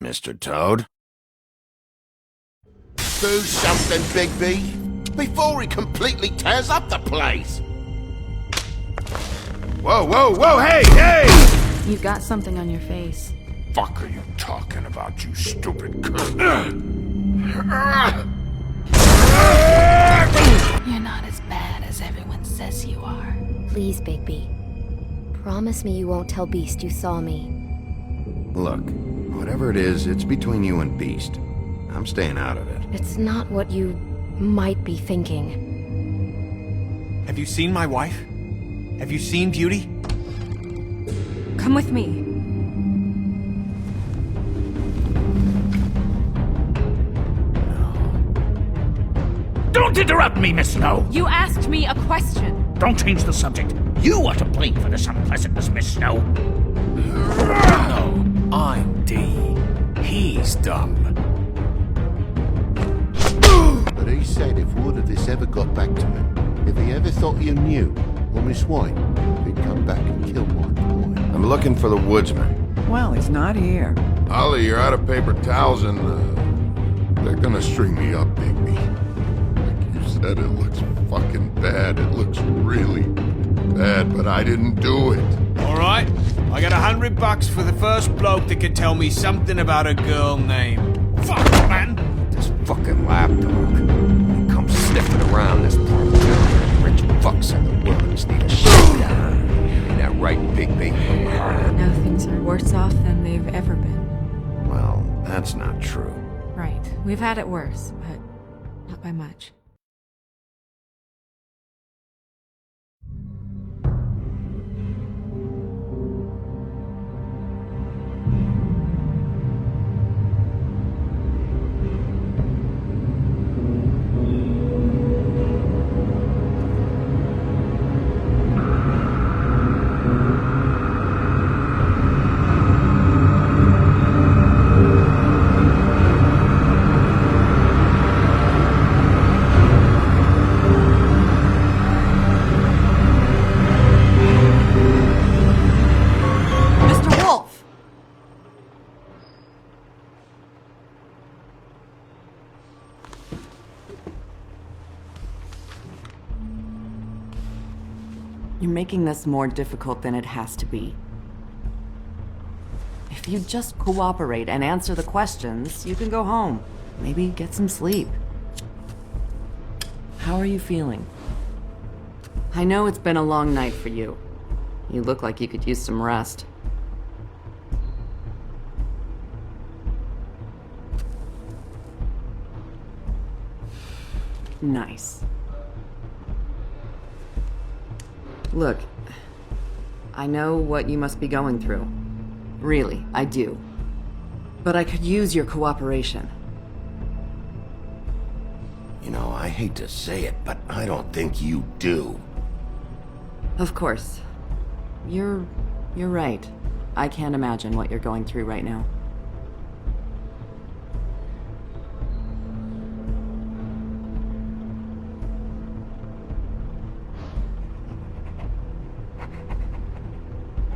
Mr. Toad? Do something, Bigby, before he completely tears up the place! Whoa, whoa, whoa, hey, hey! You've got something on your face. Fuck are you talking about, you stupid cunt? You're not as bad as everyone says you are. Please, Bigby. Promise me you won't tell Beast you saw me. Look, whatever it is, it's between you and Beast. I'm staying out of it. It's not what you might be thinking. Have you seen my wife? Have you seen Beauty? Come with me. Don't interrupt me, Miss Snow! You asked me a question. Don't change the subject. You are to blame for this unpleasantness, Miss Snow. No, I'm D. He's dumb. But he said if word of this ever got back to him, if he ever thought you knew, or Miss White, he'd come back and kill my boy. I'm looking for the woodsman. Well, he's not here. Ollie, you're out of paper towels and, they're gonna string me up, Bigby. Like you said, it looks fucking bad. It looks really bad, but I didn't do it. Alright, I got $100 for the first bloke that can tell me something about a girl named... Fuck, man! This fucking lapdog. He comes sniffing around this poor town. Rich fucks in the woods need a showdown. Ain't that right, Bigby? Now things are worse off than they've ever been. Well, that's not true. Right. We've had it worse, but not by much. You're making this more difficult than it has to be. If you just cooperate and answer the questions, you can go home. Maybe get some sleep. How are you feeling? I know it's been a long night for you. You look like you could use some rest. Nice. Look, I know what you must be going through. Really, I do. But I could use your cooperation. You know, I hate to say it, but I don't think you do. Of course. You're right. I can't imagine what you're going through right now.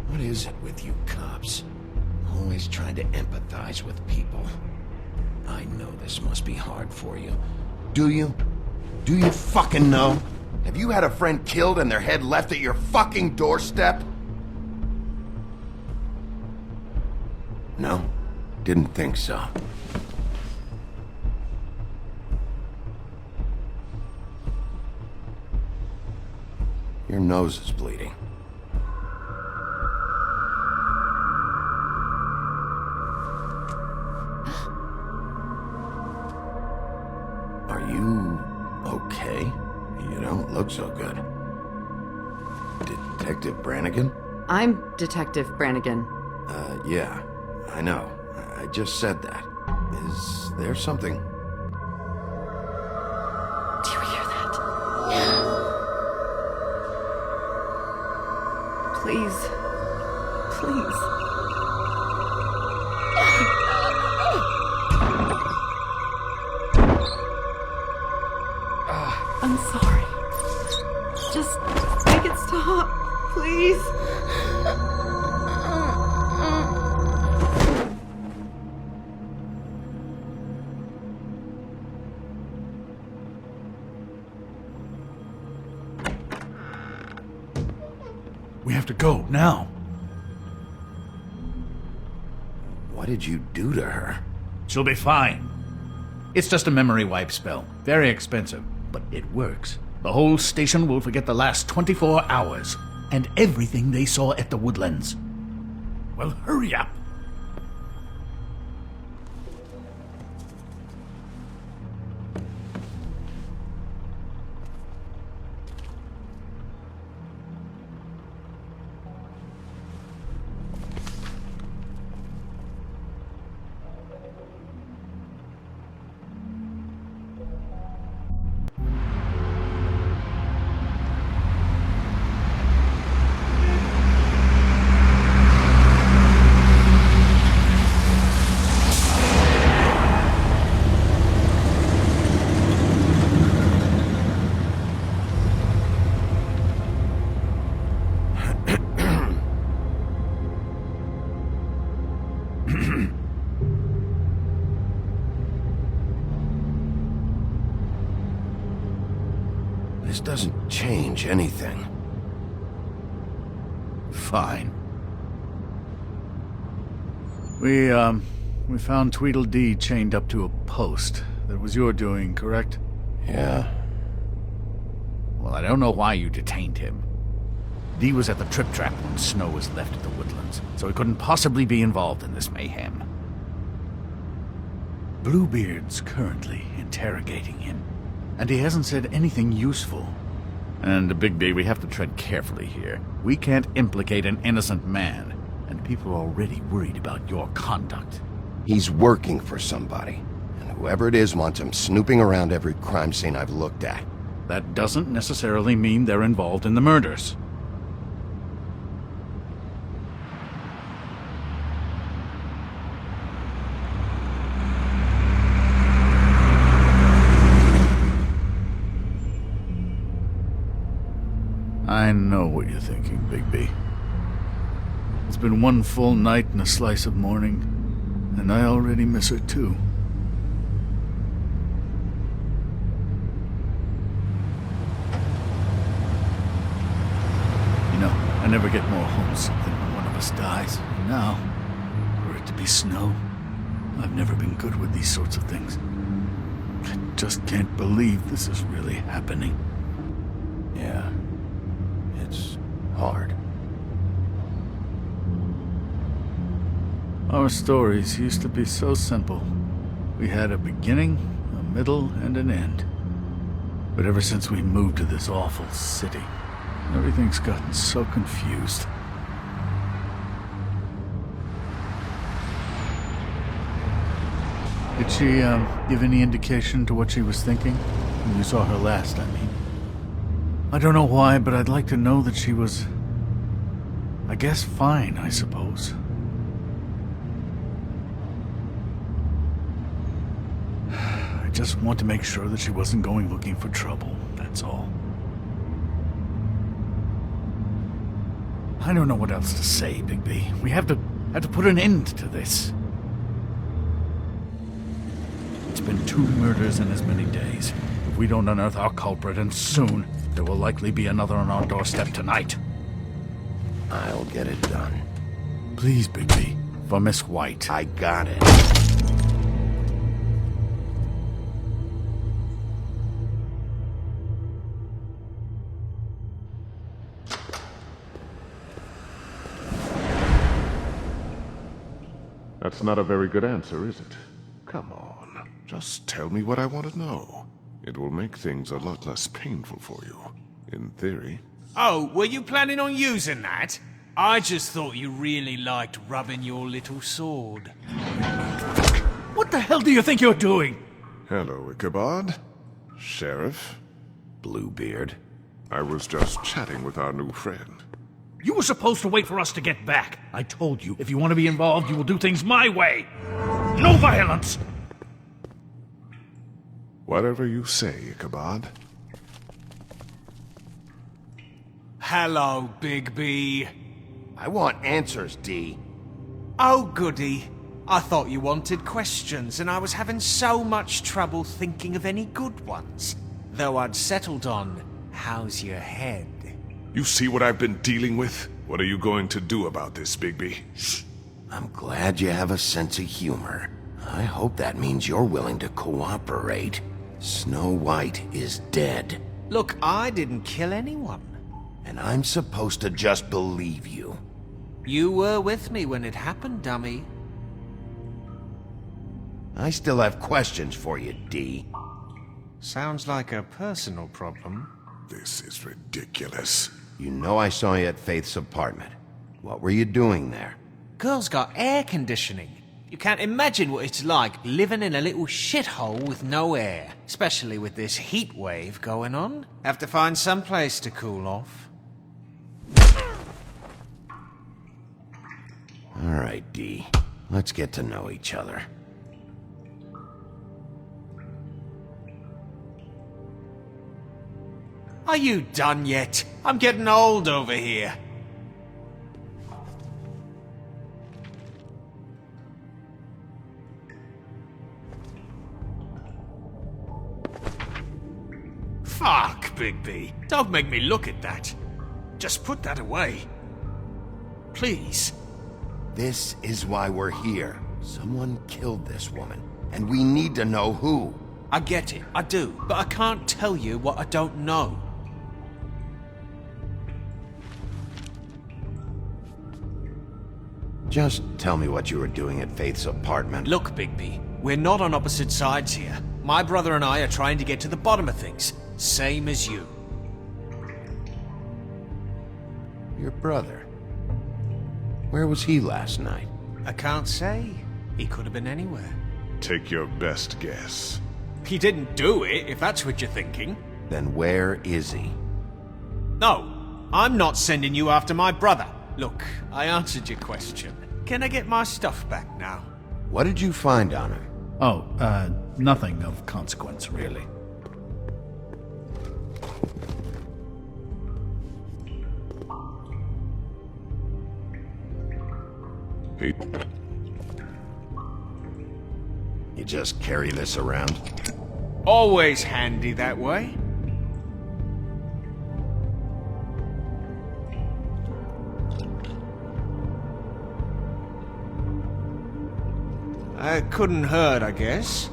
What is it with you cops? Always trying to empathize with people. I know this must be hard for you. Do you? Do you fucking know? Have you had a friend killed and their head left at your fucking doorstep? No? Didn't think so. Your nose is bleeding. Are you okay? You don't look so good. Detective Brannigan? I'm Detective Brannigan. Yeah, I know. I just said that. Is there something? Do you hear that? Please. Please. I'm sorry. Just make it stop, please. We have to go, now. What did you do to her? She'll be fine. It's just a memory wipe spell. Very expensive, but it works. The whole station will forget the last 24 hours, and everything they saw at the Woodlands. Well, hurry up. This doesn't change anything. Fine. We found Tweedledee chained up to a post. That was your doing, correct? Yeah. Well, I don't know why you detained him. Dee was at the Trip Trap when Snow was left at the Woodlands, so he couldn't possibly be involved in this mayhem. Bluebeard's currently interrogating him, and he hasn't said anything useful. And, Bigby, we have to tread carefully here. We can't implicate an innocent man, and people are already worried about your conduct. He's working for somebody, and whoever it is wants him snooping around every crime scene I've looked at. That doesn't necessarily mean they're involved in the murders. I know what you're thinking, Bigby. It's been one full night and a slice of morning, and I already miss her too. You know, I never get more homesick than when one of us dies. And now, for it to be Snow, I've never been good with these sorts of things. I just can't believe this is really happening. Yeah. It's hard. Our stories used to be so simple. We had a beginning, a middle, and an end. But ever since we moved to this awful city, everything's gotten so confused. Did she, give any indication to what she was thinking? When you saw her last, I mean. I don't know why, but I'd like to know that she was, I guess, fine, I suppose. just want to make sure that she wasn't going looking for trouble, that's all. I don't know what else to say, Bigby. We have to put an end to this. It's been 2 murders in as many days. If we don't unearth our culprit, and soon, there will likely be another on our doorstep tonight. I'll get it done. Please, Bigby. For Miss White. I got it. That's not a very good answer, is it? Come on, just tell me what I want to know. It will make things a lot less painful for you, in theory. Oh, were you planning on using that? I just thought you really liked rubbing your little sword. What the hell do you think you're doing? Hello, Ichabod. Sheriff. Bluebeard. I was just chatting with our new friend. You were supposed to wait for us to get back. I told you, if you want to be involved, you will do things my way. No violence! Whatever you say, Ichabod. Hello, Bigby. I want answers, D. Oh, goody. I thought you wanted questions, and I was having so much trouble thinking of any good ones. Though I'd settled on, how's your head? You see what I've been dealing with? What are you going to do about this, Bigby? I'm glad you have a sense of humor. I hope that means you're willing to cooperate. Snow White is dead. Look, I didn't kill anyone. And I'm supposed to just believe you. You were with me when it happened, dummy. I still have questions for you, D. Sounds like a personal problem. This is ridiculous. You know I saw you at Faith's apartment. What were you doing there? Girl's got air conditioning. You can't imagine what it's like living in a little shithole with no air. Especially with this heat wave going on. Have to find some place to cool off. All right, D. Let's get to know each other. Are you done yet? I'm getting old over here. Fuck, Bigby. Don't make me look at that. Just put that away. Please. This is why we're here. Someone killed this woman, and we need to know who. I get it, I do, but I can't tell you what I don't know. Just tell me what you were doing at Faith's apartment. Look, Bigby, we're not on opposite sides here. My brother and I are trying to get to the bottom of things, same as you. Your brother. Where was he last night? I can't say. He could have been anywhere. Take your best guess. He didn't do it, if that's what you're thinking. Then where is he? No, I'm not sending you after my brother. Look, I answered your question. Can I get my stuff back now? What did you find on him? Oh, nothing of consequence, really. Hey, You just carry this around? Always handy that way. Couldn't hurt, I guess.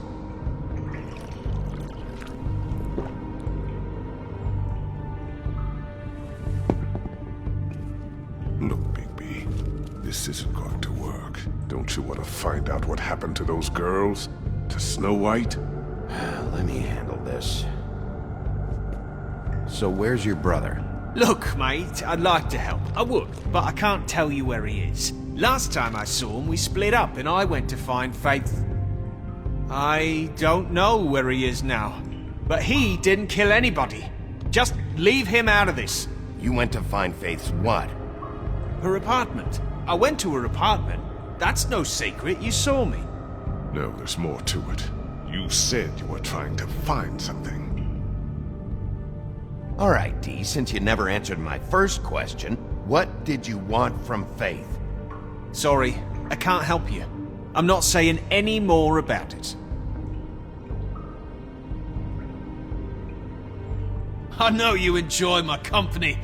look, Bigby. This isn't going to work. Don't you want to find out what happened to those girls? To Snow White? Let me handle this. So where's your brother? Look, mate, I'd like to help. I would, but I can't tell you where he is. Last time I saw him, we split up and I went to find Faith. I don't know where he is now. But he didn't kill anybody. Just leave him out of this. You went to find Faith's what? Her apartment. I went to her apartment. That's no secret, you saw me. No, there's more to it. You You said you were trying to find something. All right, D, since you never answered my first question, what did you want from Faith? Sorry, I can't help you. I'm not saying any more about it. I know you enjoy my company,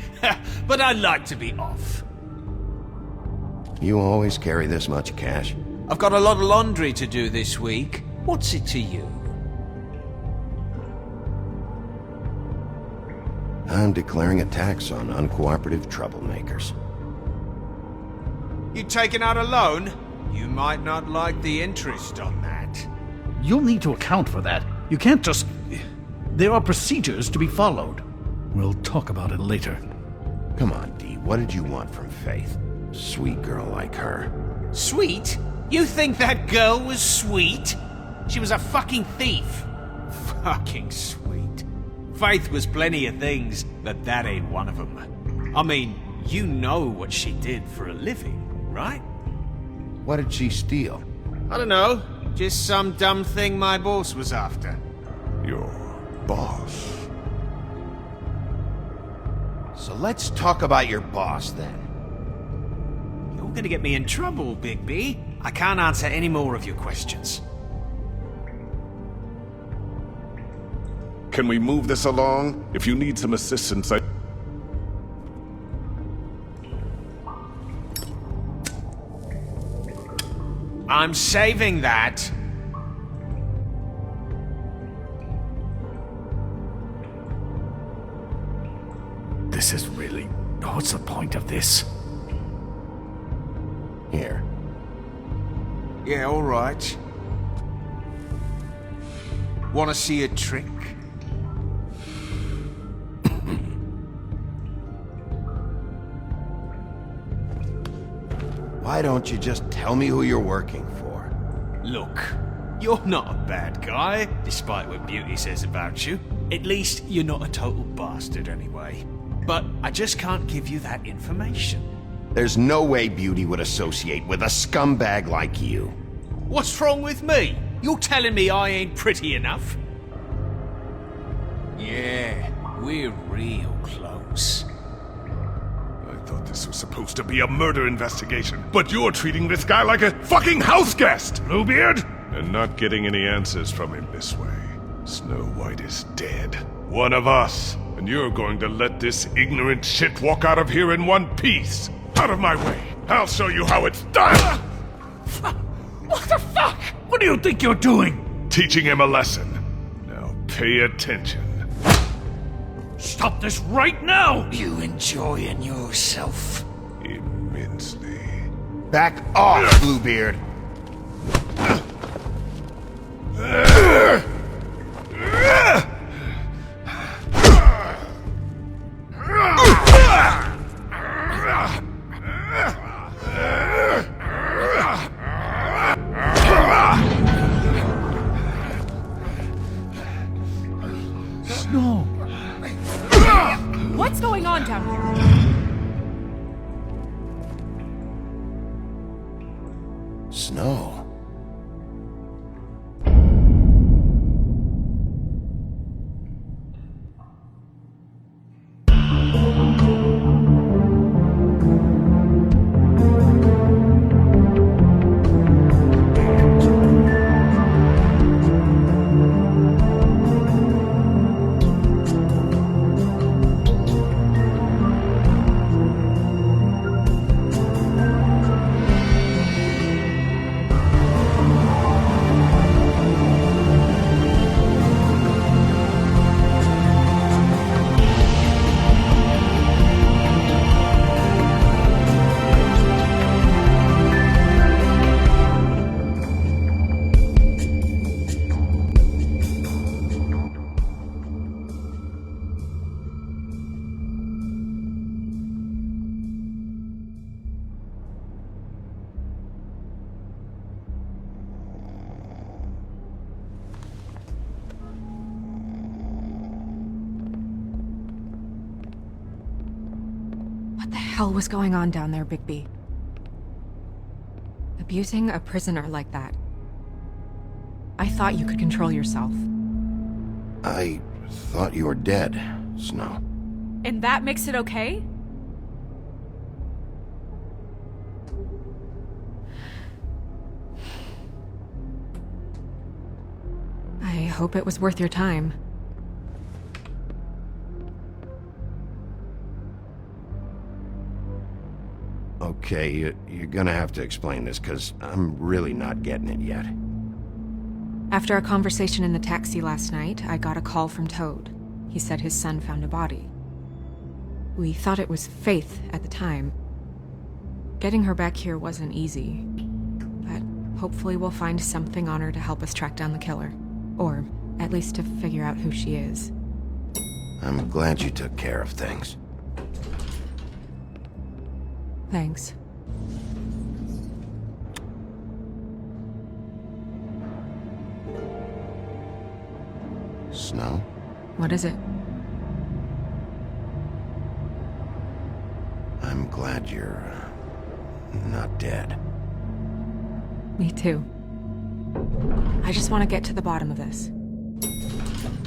but I'd like to be off. You always carry this much cash? I've got a lot of laundry to do this week. What's it to you? I'm declaring a tax on uncooperative troublemakers. You taking out a loan? You might not like the interest on that. You'll need to account for that. You can't just... There are procedures to be followed. We'll talk about it later. Come on, D, what did you want from Faith? Sweet girl like her. Sweet? You think that girl was sweet? She was a fucking thief. Fucking sweet. Faith was plenty of things, but that ain't one of them. I mean, you know what she did for a living, right? What did she steal? I don't know. Just some dumb thing my boss was after. Your boss? So let's talk about your boss, then. You're gonna get me in trouble, Bigby. I can't answer any more of your questions. Can we move this along? If you need some assistance, I'm saving that. This is really... What's the point of this? Here. Yeah, all right. Want to see a trick? Why don't you just tell me who you're working for? Look, you're not a bad guy, despite what Beauty says about you. At least you're not a total bastard anyway. But I just can't give you that information. There's no way Beauty would associate with a scumbag like you. What's wrong with me? You're telling me I ain't pretty enough? Yeah, we're real close. I thought this was supposed to be a murder investigation, but you're treating this guy like a fucking house guest, Bluebeard! And not getting any answers from him this way. Snow White is dead. One of us. And you're going to let this ignorant shit walk out of here in one piece. Out of my way. I'll show you how it's done! What the fuck? What do you think you're doing? Teaching him a lesson. Now pay attention. Stop this right now! You enjoying yourself? Immensely. Back off, Bluebeard! Snow! What's going on down here? Snow. What the hell was going on down there, Bigby? Abusing a prisoner like that. I thought you could control yourself. I thought you were dead, Snow. And that makes it okay? I hope it was worth your time. Okay, you're gonna have to explain this, because I'm really not getting it yet. After a conversation in the taxi last night, I got a call from Toad. He said his son found a body. We thought it was Faith at the time. Getting her back here wasn't easy, but hopefully we'll find something on her to help us track down the killer. Or at least to figure out who she is. I'm glad you took care of things. Thanks. Snow? What is it? I'm glad you're not dead. Me too. I just want to get to the bottom of this.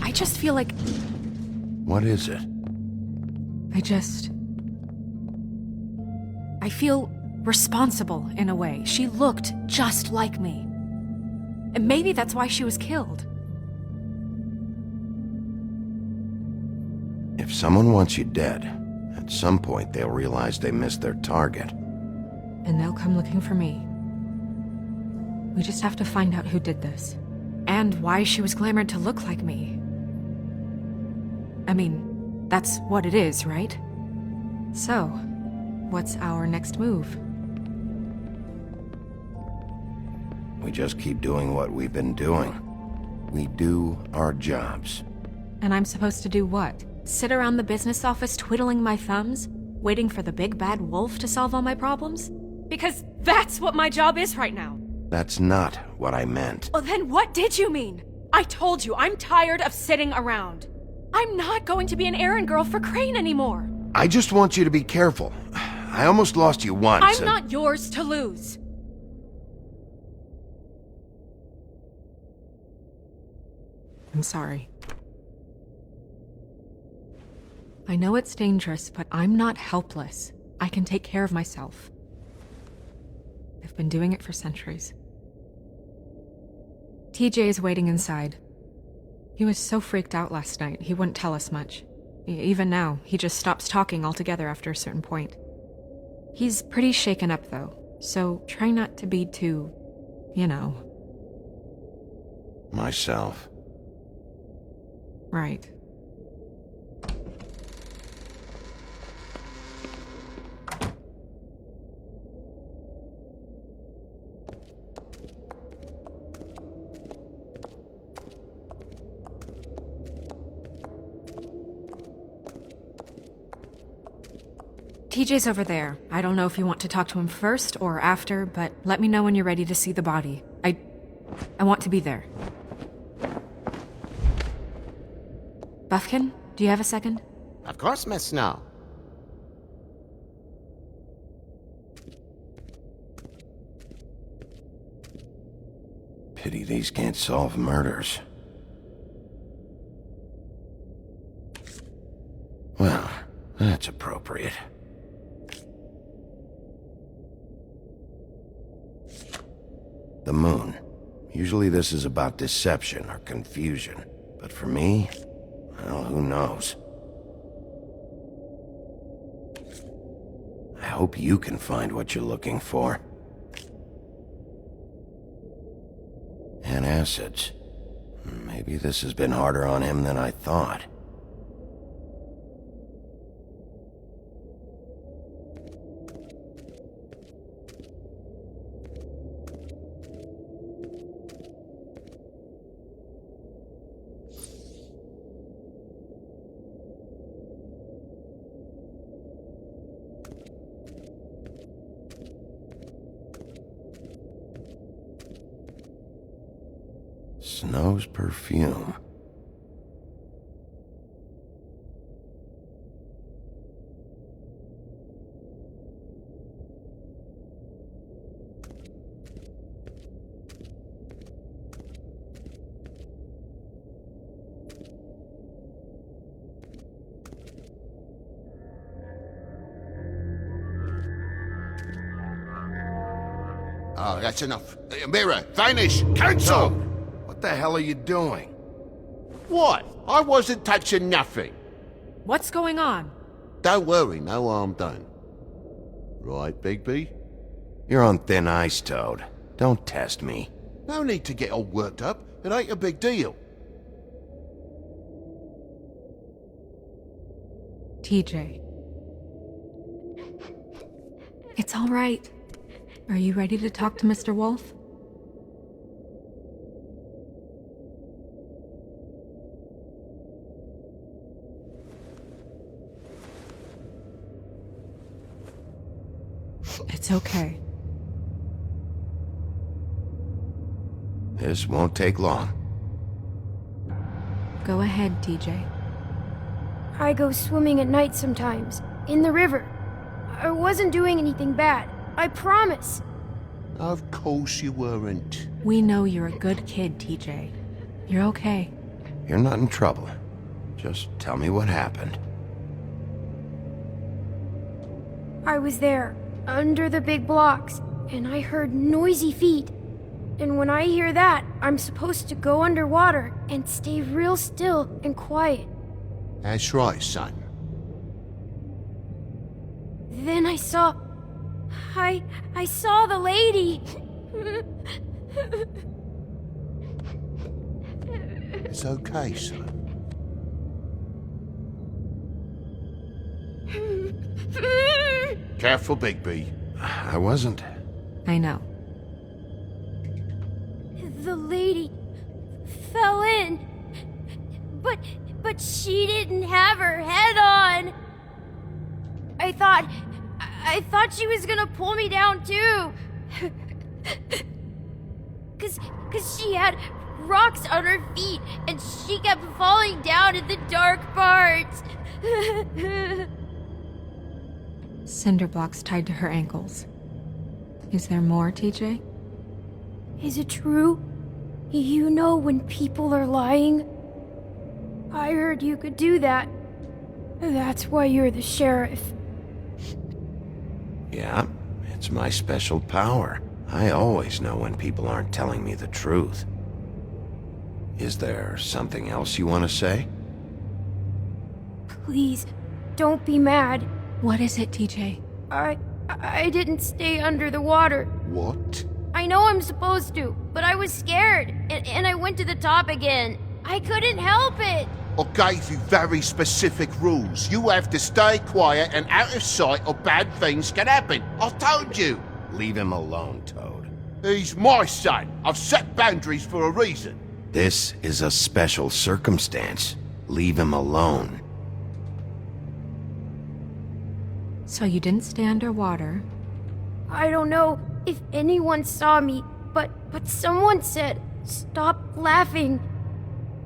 I just feel like What is it? I feel responsible in a way. She looked just like me. And maybe that's why she was killed. If someone wants you dead, at some point they'll realize they missed their target. And they'll come looking for me. We just have to find out who did this. And why she was glamored to look like me. I mean, that's what it is, right? So, what's our next move? We just keep doing what we've been doing. We do our jobs. And I'm supposed to do what? Sit around the business office twiddling my thumbs, waiting for the big bad wolf to solve all my problems? Because that's what my job is right now. That's not what I meant. Well, then what did you mean? I told you, I'm tired of sitting around. I'm not going to be an errand girl for Crane anymore. I just want you to be careful. I almost lost you once. I'm not yours to lose. I'm sorry. I know it's dangerous, but I'm not helpless. I can take care of myself. I've been doing it for centuries. TJ is waiting inside. He was so freaked out last night, he wouldn't tell us much. Even now, he just stops talking altogether after a certain point. He's pretty shaken up, though, so try not to be too, Myself. Right. TJ's over there. I don't know if you want to talk to him first or after, but let me know when you're ready to see the body. I want to be there. Buffkin, do you have a second? Of course, Miss Snow. Pity these can't solve murders. Well, that's appropriate. The moon. Usually this is about deception or confusion. But for me, well, who knows? I hope you can find what you're looking for. Acids. Maybe this has been harder on him than I thought. Snow's perfume. Oh, that's enough. Mirror, vanish, cancel! What the hell are you doing? What? I wasn't touching nothing. What's going on? Don't worry, no harm done. Right, Bigby? You're on thin ice, Toad. Don't test me. No need to get all worked up. It ain't a big deal. TJ. It's all right. Are you ready to talk to Mr. Wolf? It's okay. This won't take long. Go ahead, TJ. I go swimming at night sometimes, in the river. I wasn't doing anything bad, I promise. Of course you weren't. We know you're a good kid, TJ. You're okay. You're not in trouble. Just tell me what happened. I was there, under the big blocks, and I heard noisy feet. And when I hear that, I'm supposed to go underwater and stay real still and quiet. That's right, son. Then I saw the lady. It's okay, son. Careful, Bigby. I wasn't. I know. The lady fell in. But she didn't have her head on. I thought she was gonna pull me down too. Cause she had rocks on her feet and she kept falling down in the dark parts. Cinder blocks tied to her ankles. Is there more, TJ? Is it true? You know when people are lying? I heard you could do that. That's why you're the sheriff. Yeah, it's my special power. I always know when people aren't telling me the truth. Is there something else you want to say? Please, don't be mad. What is it, TJ? I didn't stay under the water. What? I know I'm supposed to, but I was scared, and I went to the top again. I couldn't help it. I gave you very specific rules. You have to stay quiet and out of sight or bad things can happen. I told you. Leave him alone, Toad. He's my son. I've set boundaries for a reason. This is a special circumstance. Leave him alone. So you didn't stay underwater. I don't know if anyone saw me, but someone said, "Stop laughing."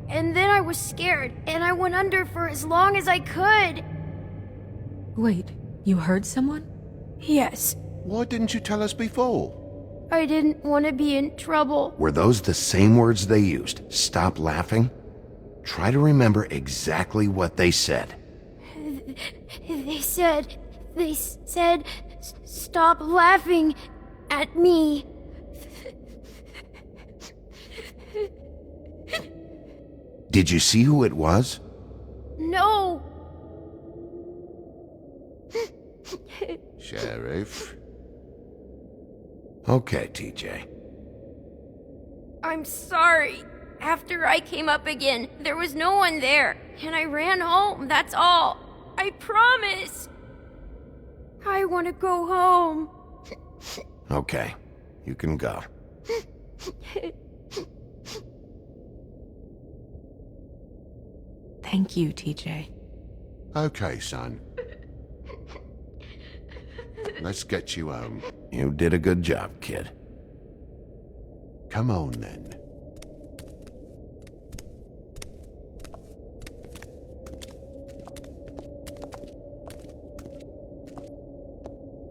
And then I was scared, and I went under for as long as I could. Wait, you heard someone? Yes, Why didn't you tell us before? I didn't want to be in trouble. Were those the same words they used? Stop laughing? Try to remember exactly what they said. They said, "Stop laughing at me." Did you see who it was? No. Sheriff? Okay, TJ. I'm sorry. After I came up again, there was no one there, and I ran home, that's all. I promise. I want to go home. Okay, you can go. Thank you, TJ. Okay, son. Let's get you home. You did a good job, kid. Come on, then.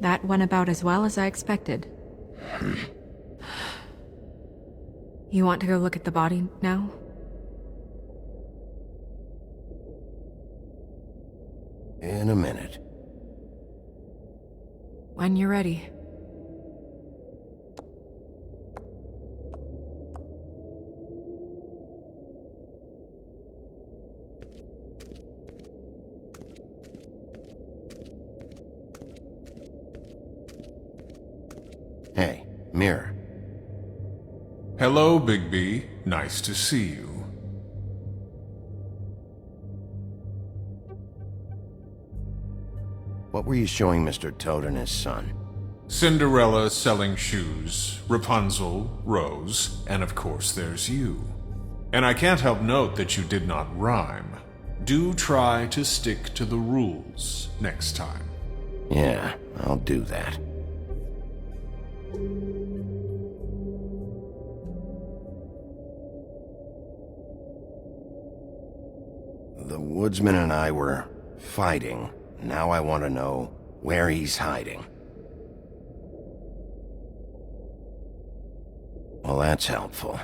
That went about as well as I expected. You want to go look at the body now? In a minute. When you're ready. Hey, Mirror. Hello, Bigby. Nice to see you. What were you showing Mr. Toad and his son? Cinderella selling shoes, Rapunzel, Rose, and of course there's you. And I can't help note that you did not rhyme. Do try to stick to the rules next time. Yeah, I'll do that. The woodsman and I were fighting. Now I want to know where he's hiding. Well, that's helpful.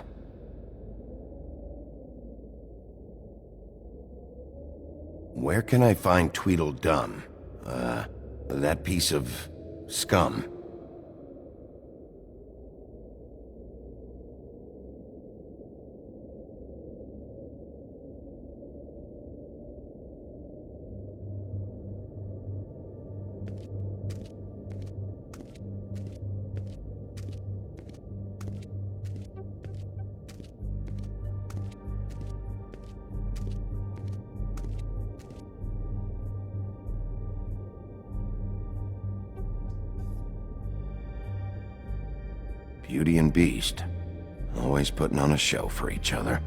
Where can I find Tweedledum? That piece of scum. Beauty and Beast. Always putting on a show for each other.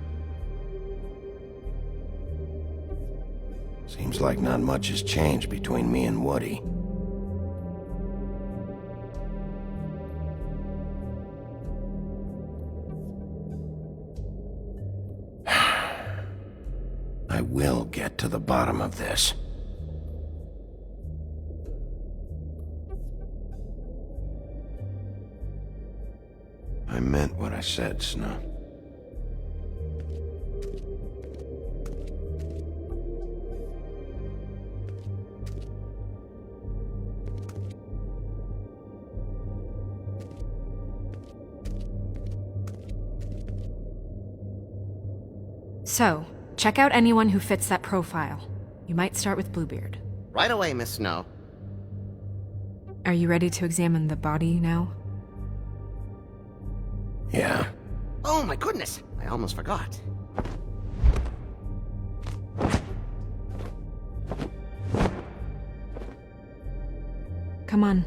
Seems like not much has changed between me and Woody. I will get to the bottom of this. I meant what I said, Snow. So, check out anyone who fits that profile. You might start with Bluebeard. Right away, Miss Snow. Are you ready to examine the body now? Yeah. Oh my goodness, I almost forgot. Come on.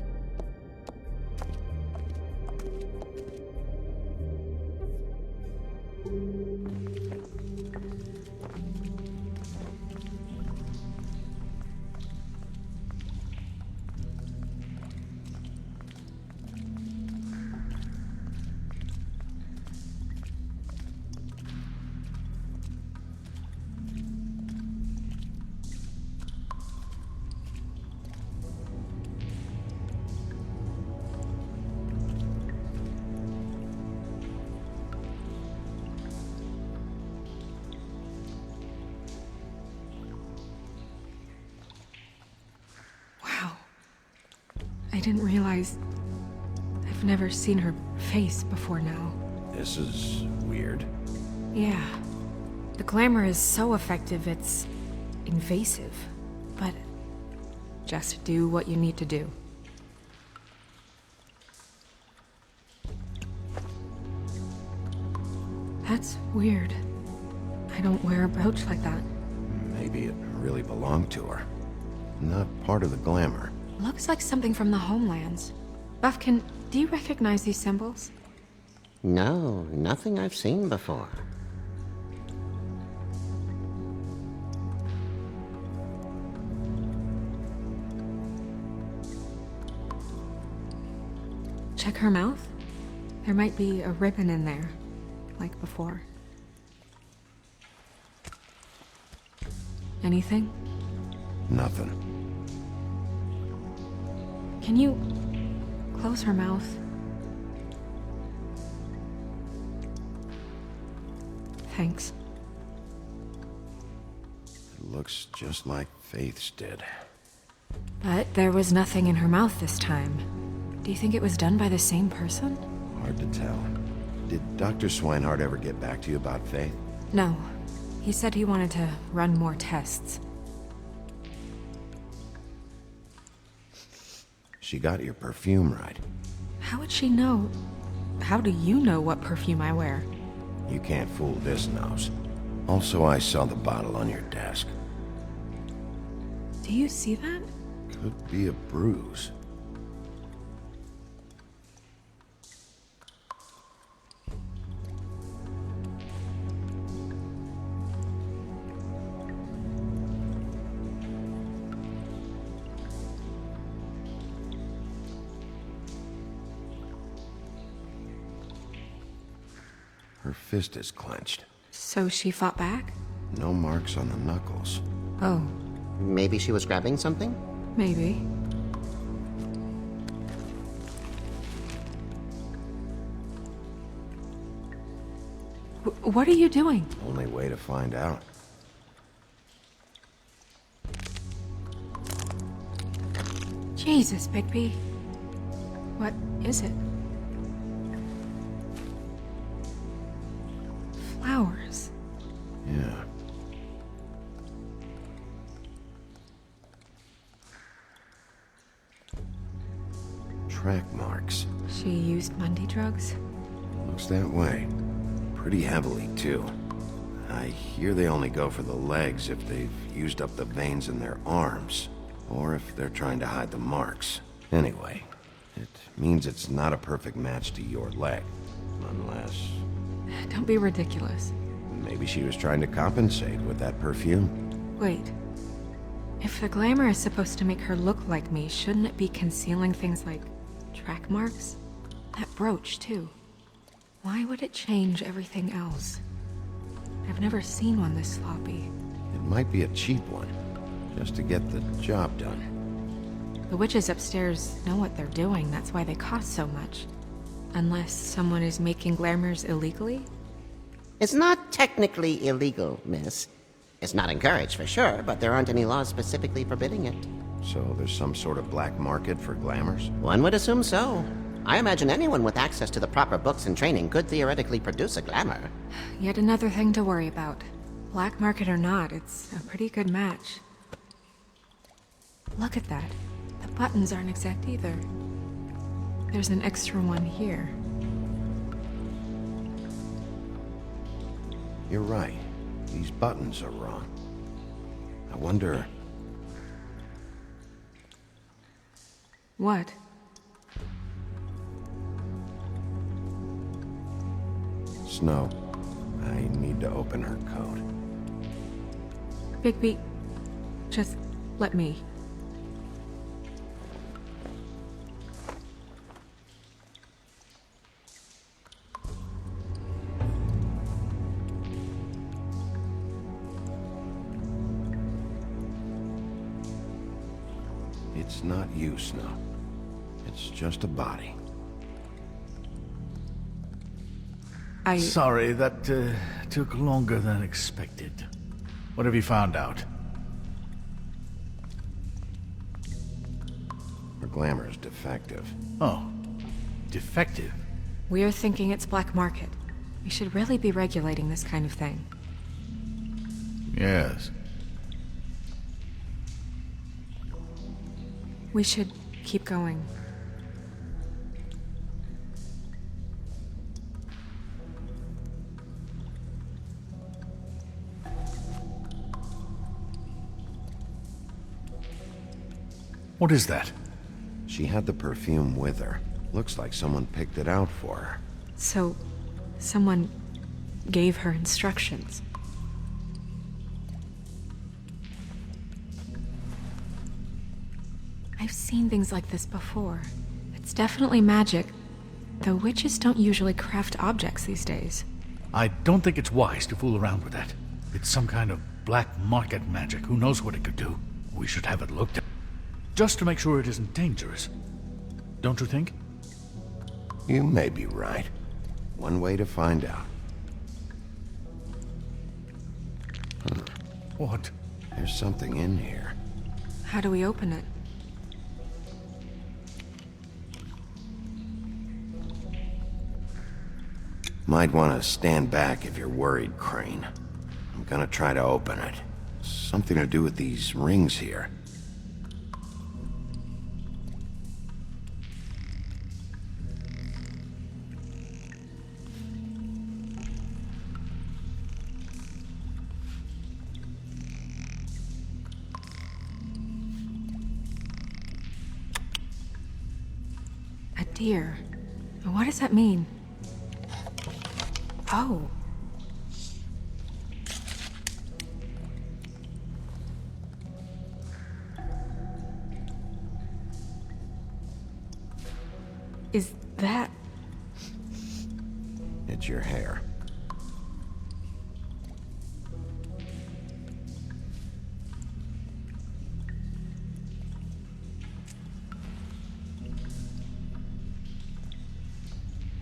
I didn't realize I've never seen her face before now. This is weird. Yeah. The glamour is so effective, it's invasive. But just do what you need to do. That's weird. I don't wear a brooch like that. Maybe it really belonged to her. Not part of the glamour. Looks like something from the homelands. Buffkin, do you recognize these symbols? No, nothing I've seen before. Check her mouth. There might be a ribbon in there, like before. Anything? Nothing. Can you close her mouth? Thanks. It looks just like Faith's did. But there was nothing in her mouth this time. Do you think it was done by the same person? Hard to tell. Did Dr. Swinehart ever get back to you about Faith? No. He said he wanted to run more tests. She got your perfume right. How would she know? How do you know what perfume I wear? You can't fool this nose. Also, I saw the bottle on your desk. Do you see that? Could be a bruise. Her fist is clenched. So she fought back? No marks on the knuckles. Oh, Maybe she was grabbing something? maybe. What are you doing? Only way to find out. Jesus, Bigby. What is it? Flowers. Yeah. Track marks. She used Mundy drugs? Looks that way. Pretty heavily, too. I hear they only go for the legs if they've used up the veins in their arms, or if they're trying to hide the marks. Anyway, it means it's not a perfect match to your leg. Unless... Don't be ridiculous. maybe she was trying to compensate with that perfume. Wait. If the glamour is supposed to make her look like me, shouldn't it be concealing things like track marks? That brooch, too. Why would it change everything else? I've never seen one this sloppy. It might be a cheap one, just to get the job done. The witches upstairs know what they're doing, that's why they cost so much. Unless someone is making glamours illegally? It's not technically illegal, miss. It's not encouraged for sure, but there aren't any laws specifically forbidding it. So there's some sort of black market for glamours? One would assume so. I imagine anyone with access to the proper books and training could theoretically produce a glamour. Yet another thing to worry about. Black market or not, it's a pretty good match. Look at that. The buttons aren't exact either. There's an extra one here. You're right. These buttons are wrong. I wonder... What? Snow, I need to open her coat. Bigby, just let me. It's not you, Snow. It's just a body. Sorry, that took longer than expected. What have you found out? Her glamour is defective. Oh, defective? We're thinking it's black market. We should really be regulating this kind of thing. Yes. We should keep going. What is that? She had the perfume with her. Looks like someone picked it out for her. So, someone gave her instructions. I've seen things like this before. It's definitely magic, though witches don't usually craft objects these days. I don't think it's wise to fool around with that. It's some kind of black market magic. Who knows what it could do? We should have it looked at. Just to make sure it isn't dangerous. Don't you think? You may be right. One way to find out. What? There's something in here. How do we open it? Might want to stand back if you're worried, Crane. I'm gonna try to open it. Something to do with these rings here. Seer. What does that mean? Oh. Is that... It's your hair.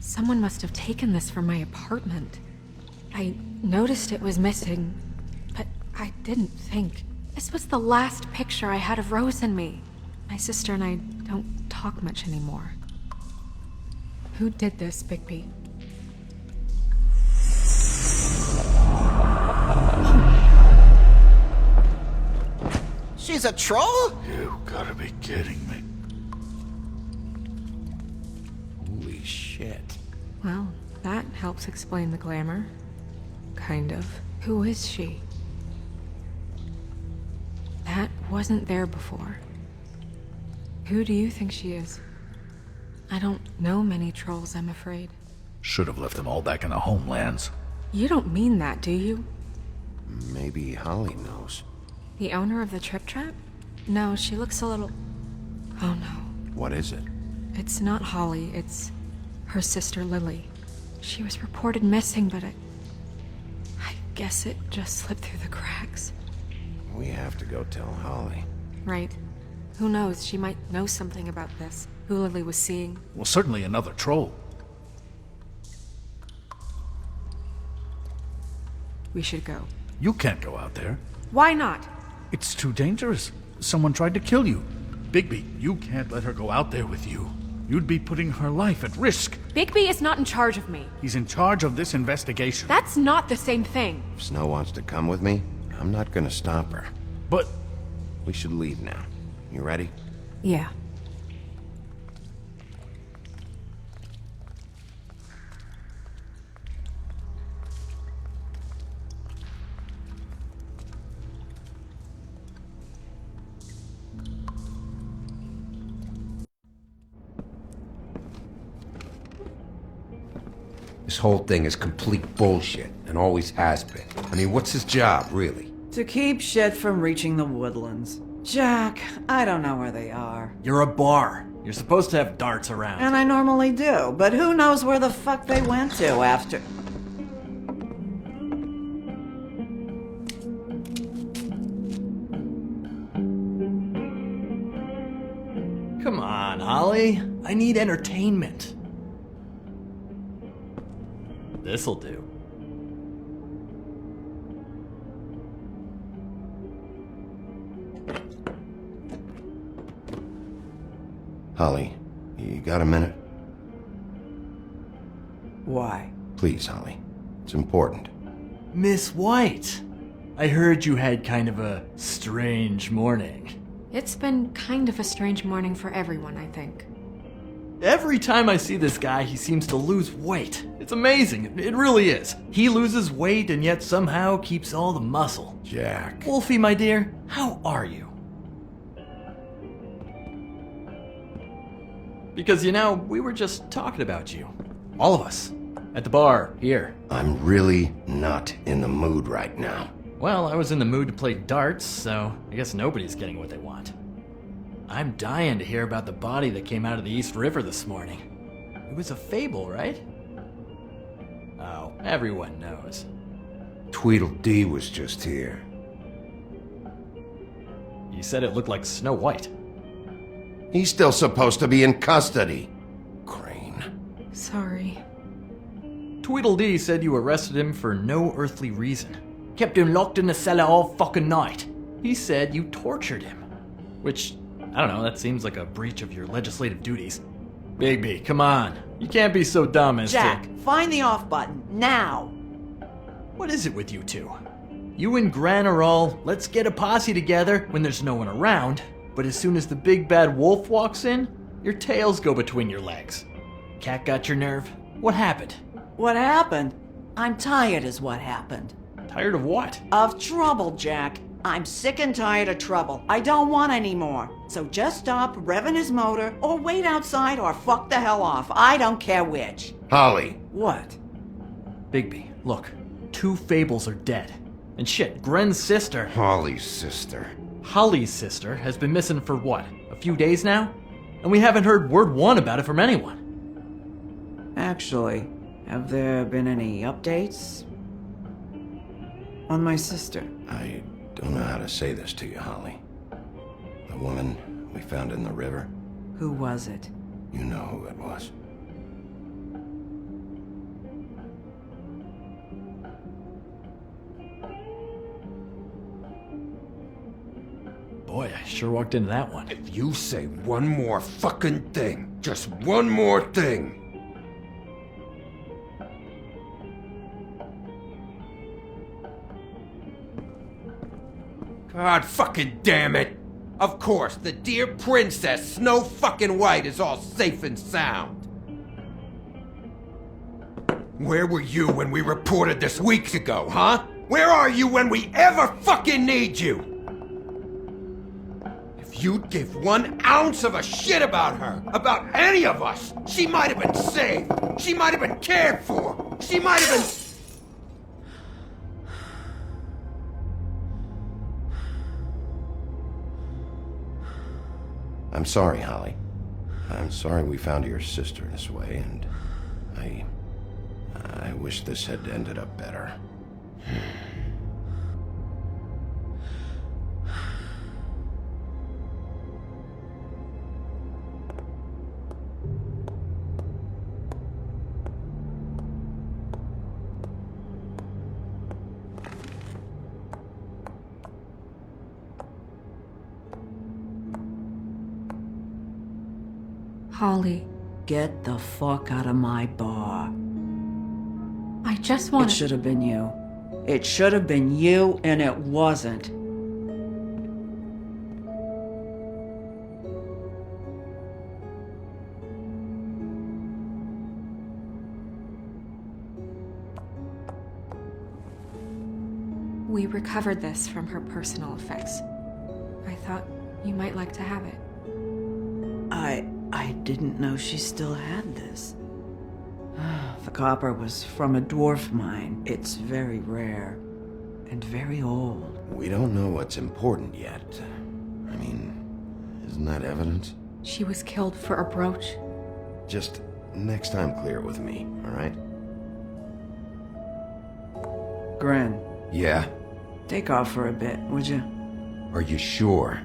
Someone must have taken this from my apartment. I noticed it was missing, but I didn't think. This was the last picture I had of Rose and me. My sister and I don't talk much anymore. Who did this, Bigby? She's a troll? You gotta be kidding me. Holy shit. Well, that helps explain the glamour. Kind of. Who is she? That wasn't there before. Who do you think she is? I don't know many trolls, I'm afraid. Should have left them all back in the homelands. You don't mean that, do you? Maybe Holly knows. The owner of the Trip Trap? No, she looks a little... Oh no. What is it? It's not Holly, it's her sister Lily. She was reported missing, but I guess it just slipped through the cracks. We have to go tell Holly. Right. Who knows, she might know something about this. Who Lily was seeing. Well, certainly another troll. We should go. You can't go out there. Why not? It's too dangerous. Someone tried to kill you. Bigby, you can't let her go out there with you. You'd be putting her life at risk. Bigby is not in charge of me. He's in charge of this investigation. That's not the same thing. If Snow wants to come with me, I'm not gonna stop her. But... We should leave now. You ready? Yeah. This whole thing is complete bullshit, and always has been. I mean, what's his job, really? To keep shit from reaching the woodlands. Jack, I don't know where they are. You're a bar. You're supposed to have darts around. And I normally do, but who knows where the fuck they went to after... Come on, Holly. I need entertainment. This'll do. Holly, you got a minute? Why? Please, Holly. It's important. Miss White, I heard you had kind of a strange morning. It's been kind of a strange morning for everyone, I think. Every time I see this guy, he seems to lose weight. It's amazing. It really is. He loses weight and yet somehow keeps all the muscle. Jack. Wolfie, my dear, how are you? Because, you know, we were just talking about you. All of us. At the bar, here. I'm really not in the mood right now. Well, I was in the mood to play darts, so I guess nobody's getting what they want. I'm dying to hear about the body that came out of the East River this morning. It was a fable, right? Oh, everyone knows. Tweedledee was just here. You said it looked like Snow White. He's still supposed to be in custody. Crane. Sorry. Tweedledee said you arrested him for no earthly reason. Kept him locked in the cellar all fucking night. He said you tortured him. Which, I don't know, that seems like a breach of your legislative duties. Bigby, come on. You can't be so dumb as Jack, find the off button, now! What is it with you two? You and Gran are all, let's get a posse together when there's no one around, but as soon as the big bad wolf walks in, your tails go between your legs. Cat got your nerve? What happened? What happened? I'm tired is what happened. Tired of what? Of trouble, Jack. I'm sick and tired of trouble. I don't want any more. So just stop revving his motor, or wait outside, or fuck the hell off. I don't care which. Holly. What? Bigby, look. 2 Fables are dead. And shit, Gren's sister... Holly's sister. Holly's sister has been missing for what? A few days now? And we haven't heard word one about it from anyone. Actually, have there been any updates on my sister? I don't know how to say this to you, Holly. The woman we found in the river. Who was it? You know who it was. Boy, I sure walked into that one. If you say one more fucking thing, just one more thing. God fucking damn it! Of course, the dear princess, Snow fucking White, is all safe and sound. Where were you when we reported this weeks ago, huh? Where are you when we ever fucking need you? If you'd give 1 ounce of a shit about her, about any of us, she might have been saved. She might have been cared for. She might have been... I'm sorry, Holly. I'm sorry we found your sister this way, and I wish this had ended up better. Holly, Get the fuck out of my bar. I just want It should have been you. It should have been you, and it wasn't. We recovered this from her personal effects. I thought you might like to have it. I didn't know she still had this. The copper was from a dwarf mine. It's very rare and very old. We don't know what's important yet. I mean, isn't that evidence? She was killed for a brooch. Just next time clear it with me, all right? Gren, Yeah? take off for a bit, would you? Are you sure?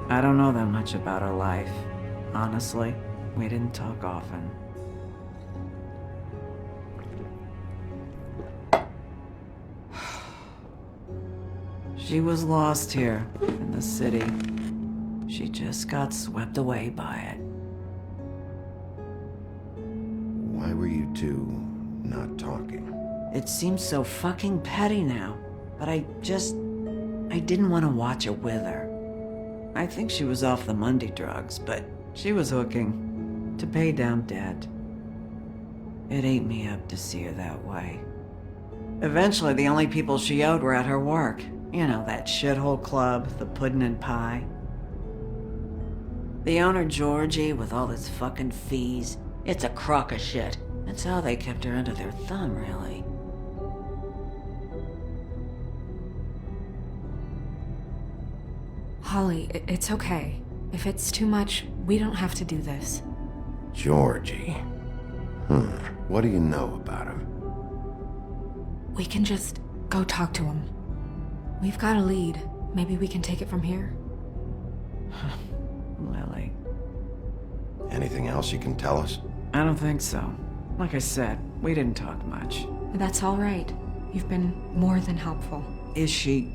I don't know that much about her life. Honestly, we didn't talk often. She was lost here in the city. She just got swept away by it. Why were you two not talking? It seems so fucking petty now, but I didn't want to watch it with her. I think she was off the Monday drugs, but she was hooking to pay down debt. It ate me up to see her that way. Eventually, the only people she owed were at her work. You know, that shithole club, the Puddin' and Pie. The owner, Georgie, with all his fucking fees. It's a crock of shit. That's how they kept her under their thumb, really. Holly, it's okay. If it's too much, we don't have to do this. Georgie. What do you know about him? We can just go talk to him. We've got a lead. Maybe we can take it from here. Lily. Anything else you can tell us? I don't think so. Like I said, we didn't talk much. That's all right. You've been more than helpful. Is she...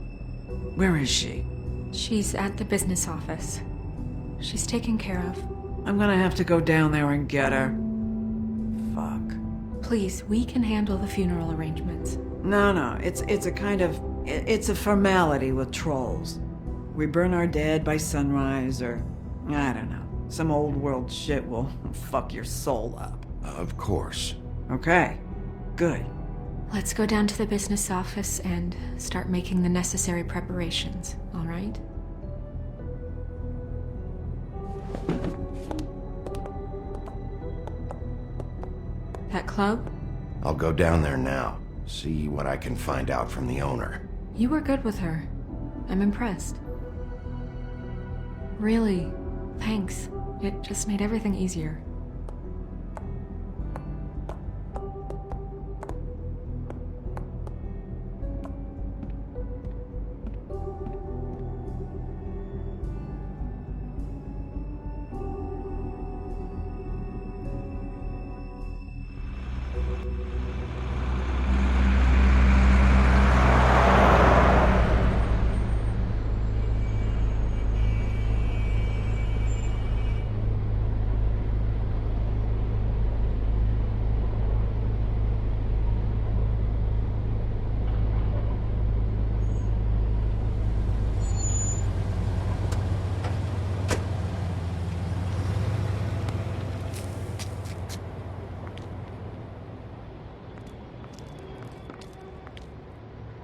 Where is she? She's at the business office. She's taken care of. I'm gonna have to go down there and get her. Fuck. Please, we can handle the funeral arrangements. No, it's a formality with trolls. We burn our dead by sunrise, or, I don't know, some old world shit will fuck your soul up. Of course. Okay, good. Let's go down to the business office and start making the necessary preparations, all right? That club? I'll go down there now. See what I can find out from the owner. You were good with her. I'm impressed. Really, thanks. It just made everything easier.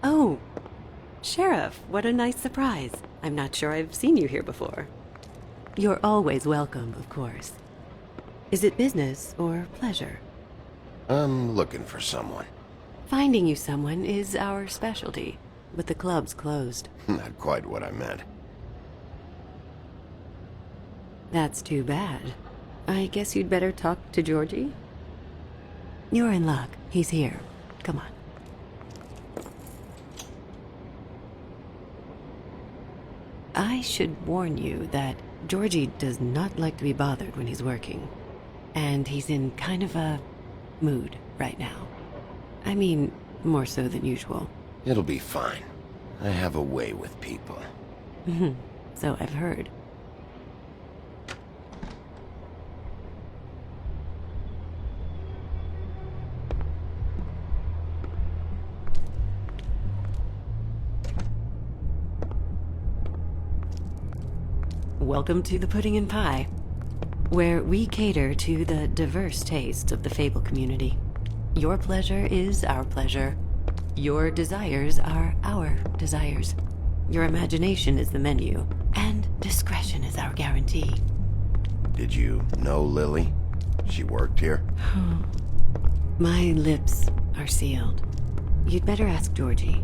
Oh, Sheriff, what a nice surprise. I'm not sure I've seen you here before. You're always welcome, of course. Is it business or pleasure? I'm looking for someone. Finding you someone is our specialty, but the club's closed. Not quite what I meant. That's too bad. I guess you'd better talk to Georgie? You're in luck. He's here. Come on. I should warn you that Georgie does not like to be bothered when he's working. And he's in kind of a mood right now. I mean, more so than usual. It'll be fine. I have a way with people. So I've heard. Welcome to the Pudding and Pie, where we cater to the diverse tastes of the Fable community. Your pleasure is our pleasure. Your desires are our desires. Your imagination is the menu, and discretion is our guarantee. Did you know Lily? She worked here? My lips are sealed. You'd better ask Georgie.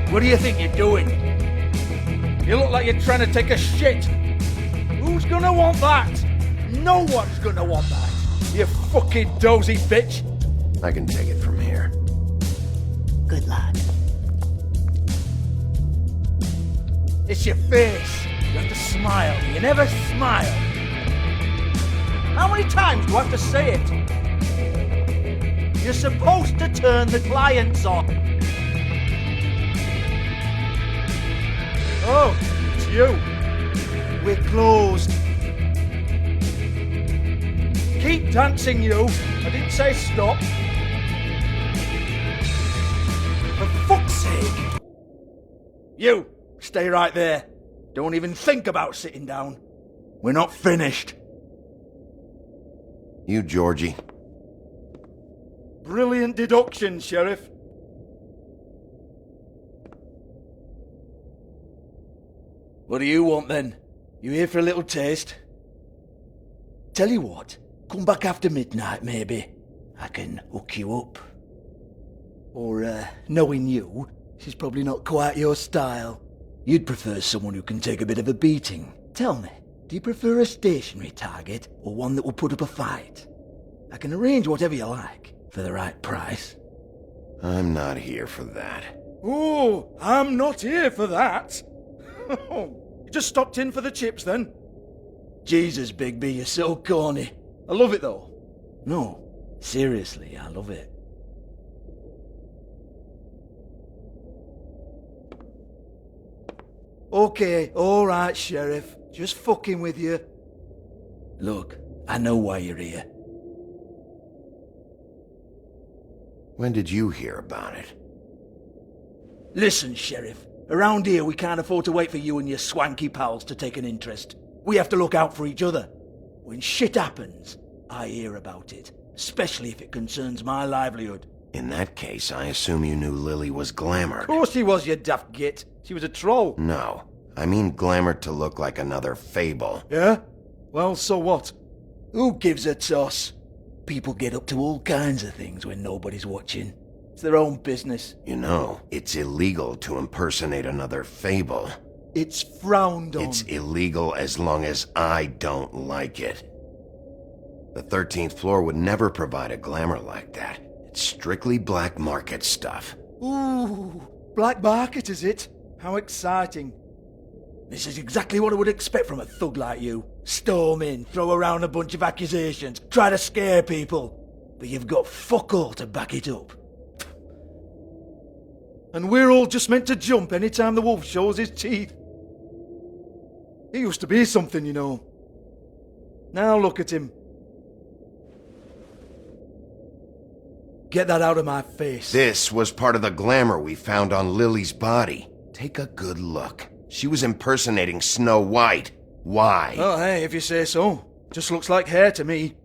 What do you think you're doing? You look like you're trying to take a shit. Who's gonna want that? No one's gonna want that. You fucking dozy bitch. I can take it from here. Good luck. It's your face. You have to smile. You never smile. How many times do I have to say it? You're supposed to turn the clients on. Oh, it's you. We're closed. Keep dancing, you. I didn't say stop. For fuck's sake. You, stay right there. Don't even think about sitting down. We're not finished. You, Georgie. Brilliant deduction, Sheriff. What do you want then? You here for a little taste? Tell you what, come back after midnight maybe. I can hook you up. Or, knowing you, she's probably not quite your style. You'd prefer someone who can take a bit of a beating. Tell me, do you prefer a stationary target or one that will put up a fight? I can arrange whatever you like for the right price. I'm not here for that. Oh, I'm not here for that. You just stopped in for the chips then? Jesus, Bigby, you're so corny. I love it though. No, seriously, I love it. Okay, alright, Sheriff. Just fucking with you. Look, I know why you're here. When did you hear about it? Listen, Sheriff. Around here, we can't afford to wait for you and your swanky pals to take an interest. We have to look out for each other. When shit happens, I hear about it, especially if it concerns my livelihood. In that case, I assume you knew Lily was glamored. Of course she was, you daft git. She was a troll. No, I mean glamored to look like another fable. Yeah? Well, so what? Who gives a toss? People get up to all kinds of things when nobody's watching. It's their own business. You know, it's illegal to impersonate another fable. It's frowned on. It's illegal as long as I don't like it. The 13th floor would never provide a glamour like that. It's strictly black market stuff. Ooh, black market is it? How exciting. This is exactly what I would expect from a thug like you. Storm in, throw around a bunch of accusations, try to scare people. But you've got fuck all to back it up. And we're all just meant to jump any time the wolf shows his teeth. He used to be something, you know. Now look at him. Get that out of my face. This was part of the glamour we found on Lily's body. Take a good look. She was impersonating Snow White. Why? Oh, hey, if you say so. Just looks like hair to me.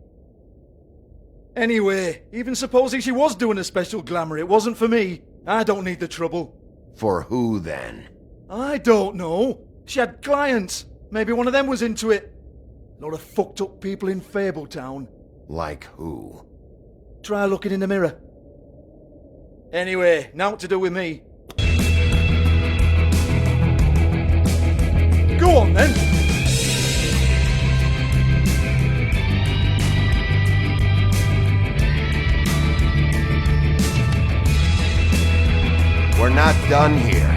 Anyway, even supposing she was doing a special glamour, it wasn't for me. I don't need the trouble. For who, then? I don't know. She had clients. Maybe one of them was into it. A lot of fucked up people in Fabletown. Like who? Try looking in the mirror. Anyway, now what to do with me. Go on, then. We're not done here.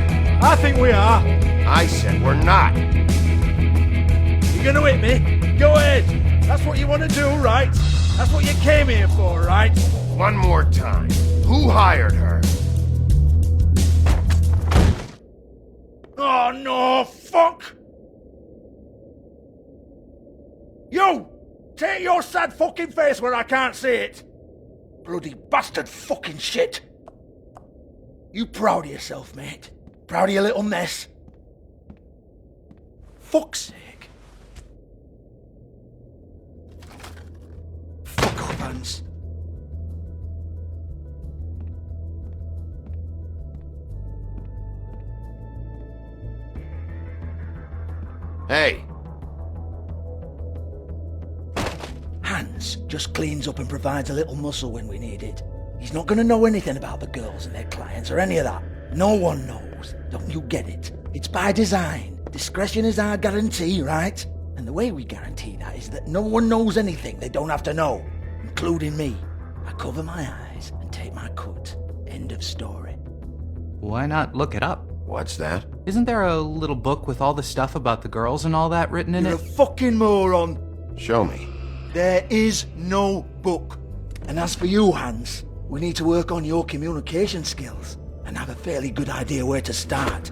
I think we are. I said we're not. You gonna hit me? Go ahead. That's what you want to do, right? That's what you came here for, right? One more time. Who hired her? Oh, no, fuck! You! Take your sad fucking face where I can't see it! Bloody bastard fucking shit! You proud of yourself, mate? Proud of your little mess? Fuck's sake. Fuck off, Hans. Hey! Hans just cleans up and provides a little muscle when we need it. He's not going to know anything about the girls and their clients or any of that. No one knows. Don't you get it? It's by design. Discretion is our guarantee, right? And the way we guarantee that is that no one knows anything they don't have to know, including me. I cover my eyes and take my cut. End of story. Why not look it up? What's that? Isn't there a little book with all the stuff about the girls and all that written in You're it? a fucking moron. Show me. There is no book. And as for you, Hans, we need to work on your communication skills and have a fairly good idea where to start.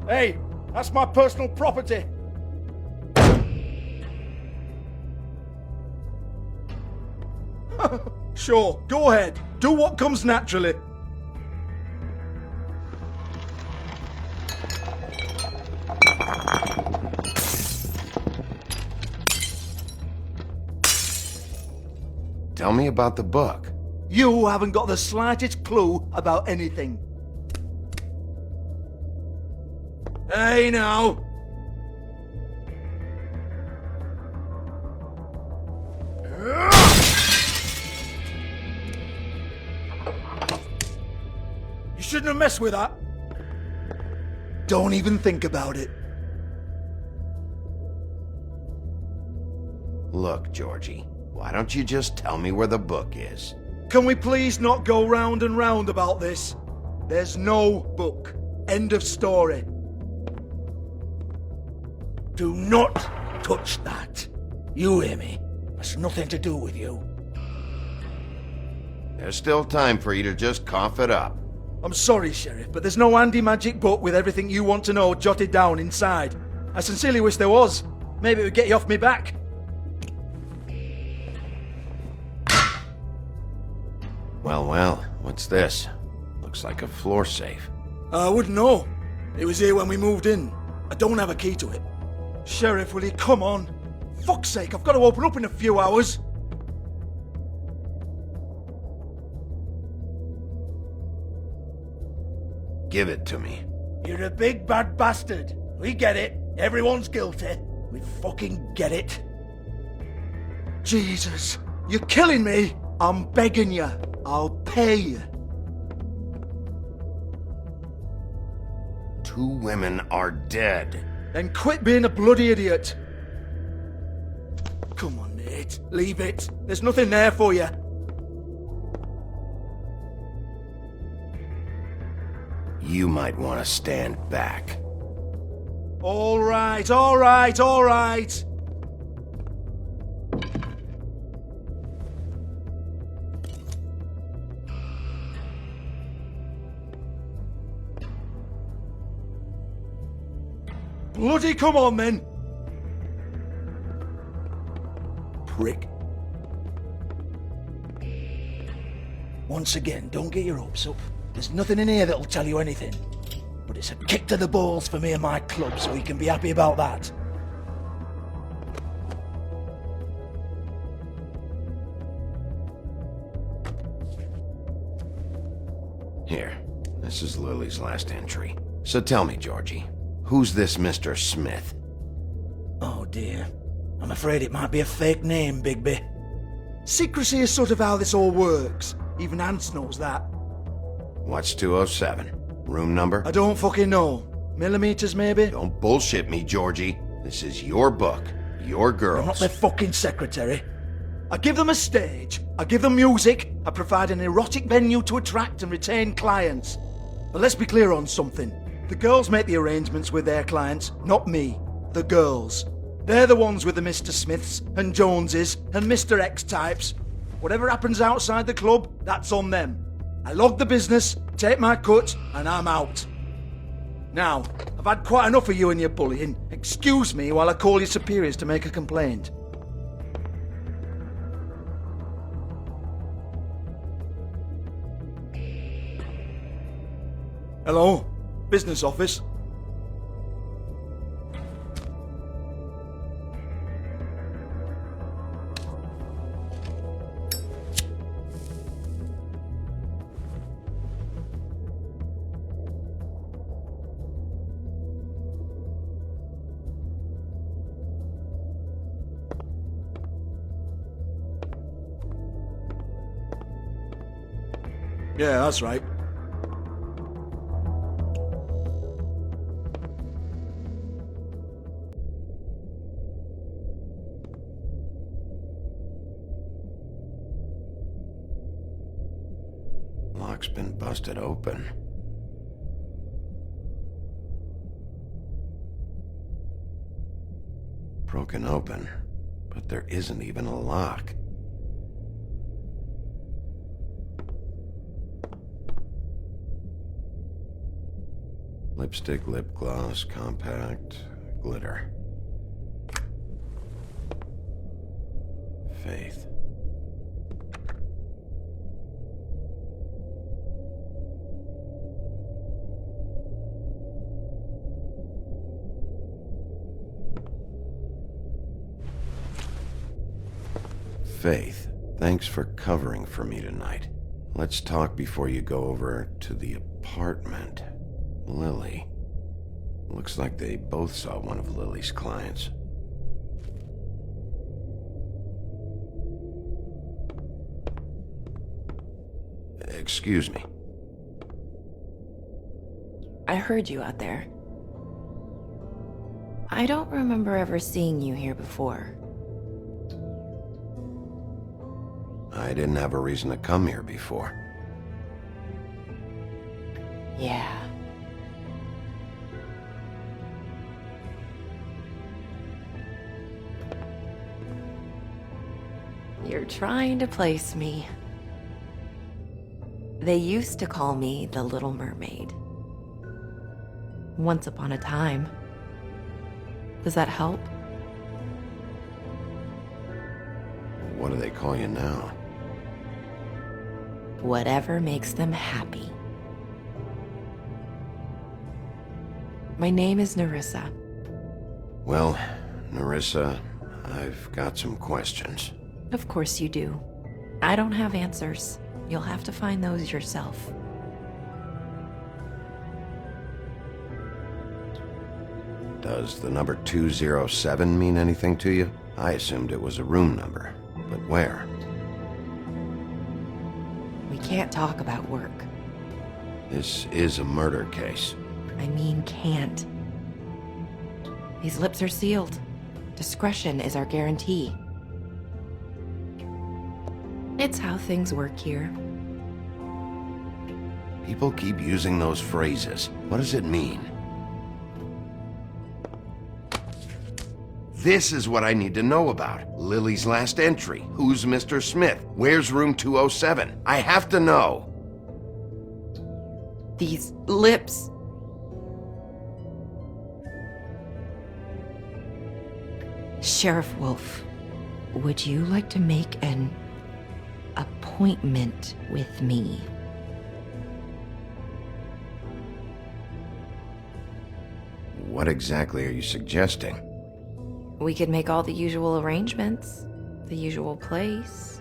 Hey, that's my personal property. Sure, go ahead. Do what comes naturally. Tell me about the book. You haven't got the slightest clue about anything. Hey, now. You shouldn't have messed with that. Don't even think about it. Look, Georgie, why don't you just tell me where the book is? Can we please not go round and round about this? There's no book. End of story. Do not touch that. You hear me? It's nothing to do with you. There's still time for you to just cough it up. I'm sorry, Sheriff, but there's no handy magic book with everything you want to know jotted down inside. I sincerely wish there was. Maybe it would get you off me back. Well, what's this? Looks like a floor safe. I wouldn't know. It was here when we moved in. I don't have a key to it. Sheriff, will you come on? Fuck's sake, I've got to open up in a few hours. Give it to me. You're a big bad bastard. We get it. Everyone's guilty. We fucking get it. Jesus, you're killing me. I'm begging you. I'll pay you. 2 women are dead. Then quit being a bloody idiot. Come on, Nate. Leave it. There's nothing there for you. You might want to stand back. All right, all right, all right. Bloody come on, then. Prick. Once again, don't get your hopes up. There's nothing in here that'll tell you anything. But it's a kick to the balls for me and my club, so we can be happy about that. Here, this is Lily's last entry. So tell me, Georgie, who's this Mr. Smith? Oh dear. I'm afraid it might be a fake name, Bigby. Secrecy is sort of how this all works. Even Ants knows that. What's 207? Room number? I don't fucking know. Millimeters, maybe? Don't bullshit me, Georgie. This is your book. Your girls. I'm not their fucking secretary. I give them a stage. I give them music. I provide an erotic venue to attract and retain clients. But let's be clear on something. The girls make the arrangements with their clients, not me. The girls. They're the ones with the Mr. Smiths and Joneses and Mr. X types. Whatever happens outside the club, that's on them. I log the business, take my cut, and I'm out. Now, I've had quite enough of you and your bullying. Excuse me while I call your superiors to make a complaint. Hello? Business office? Yeah, that's right. Lock's been busted open. Broken open, but there isn't even a lock. Lipstick, lip gloss, compact, glitter. Faith. Faith, thanks for covering for me tonight. Let's talk before you go over to the apartment. Lily. Looks like they both saw one of Lily's clients. Excuse me. I heard you out there. I don't remember ever seeing you here before. I didn't have a reason to come here before. Yeah. You're trying to place me. They used to call me the Little Mermaid. Once upon a time. Does that help? What do they call you now? Whatever makes them happy. My name is Nerissa. Well, Nerissa, I've got some questions. Of course you do. I don't have answers. You'll have to find those yourself. Does the number 207 mean anything to you? I assumed it was a room number, but where? We can't talk about work. This is a murder case. I mean can't. These lips are sealed. Discretion is our guarantee. It's how things work here. People keep using those phrases. What does it mean? This is what I need to know about. Lily's last entry. Who's Mr. Smith? Where's room 207? I have to know. These lips. Sheriff Wolf, would you like to make an appointment with me? What exactly are you suggesting? We could make all the usual arrangements. The usual place.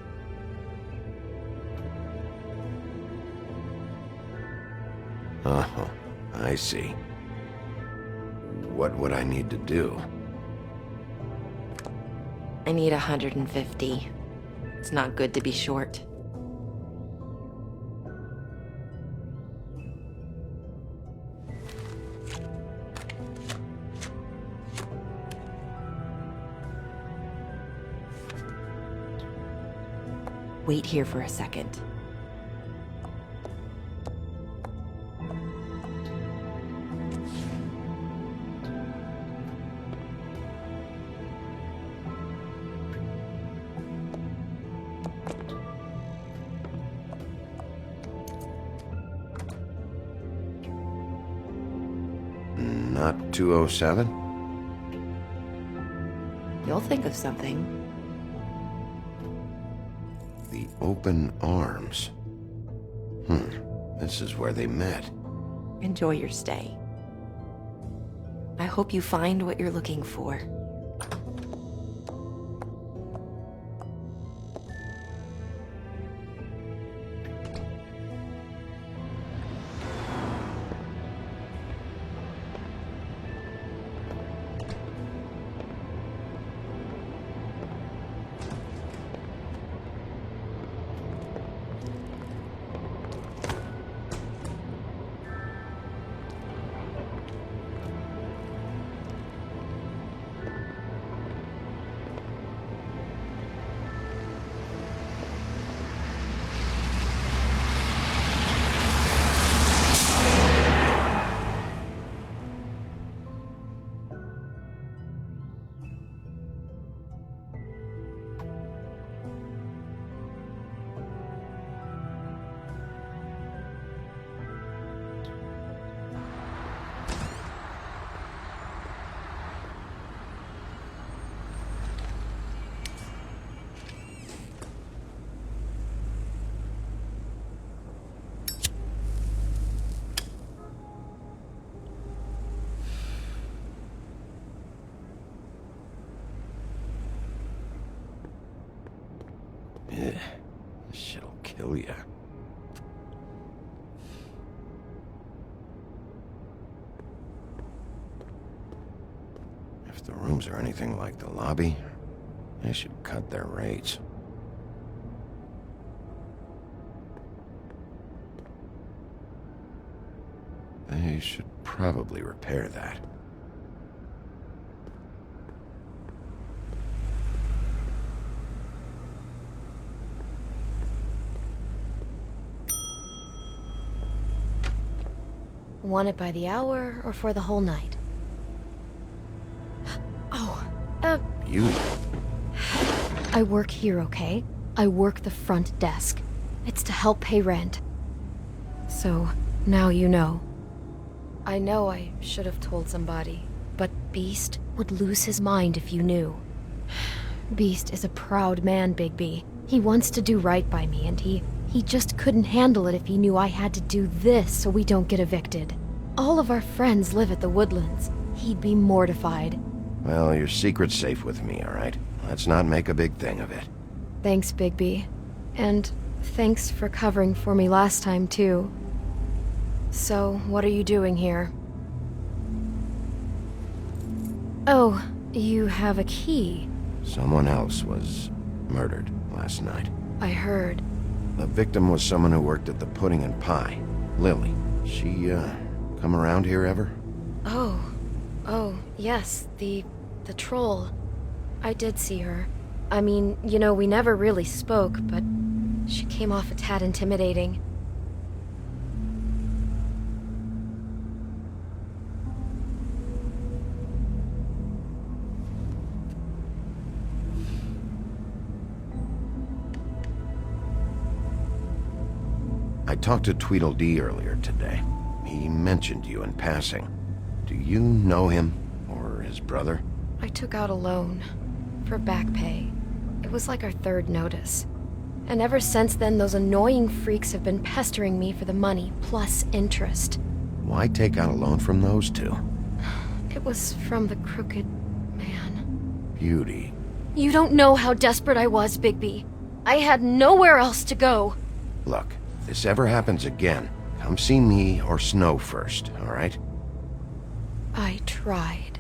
Oh, I see. What would I need to do? I need 150. It's not good to be short. Wait here for a second. Not 207? You'll think of something. The open arms. This is where they met. Enjoy your stay. I hope you find what you're looking for. This shit'll kill ya. If the rooms are anything like the lobby, they should cut their rates. They should probably repair that. Want it by the hour or for the whole night? Oh, You? I work here, okay? I work the front desk. It's to help pay rent. So, now you know. I know I should have told somebody, but Beast would lose his mind if you knew. Beast is a proud man, Bigby. He wants to do right by me, and he just couldn't handle it if he knew I had to do this so we don't get evicted. All of our friends live at the Woodlands. He'd be mortified. Well, your secret's safe with me, all right? Let's not make a big thing of it. Thanks, Bigby. And thanks for covering for me last time, too. So, what are you doing here? Oh, you have a key. Someone else was murdered last night. I heard. The victim was someone who worked at the Pudding and Pie. Lily. She, come around here ever? Oh, yes, the troll. I did see her. I mean, you know, we never really spoke, but she came off a tad intimidating. I talked to Tweedledee earlier today. He mentioned you in passing. Do you know him, or his brother? I took out a loan for back pay. It was like our third notice. And ever since then, those annoying freaks have been pestering me for the money, plus interest. Why take out a loan from those two? It was from the crooked man. Beauty. You don't know how desperate I was, Bigby. I had nowhere else to go. Look, if this ever happens again, come see me or Snow first, all right? I tried.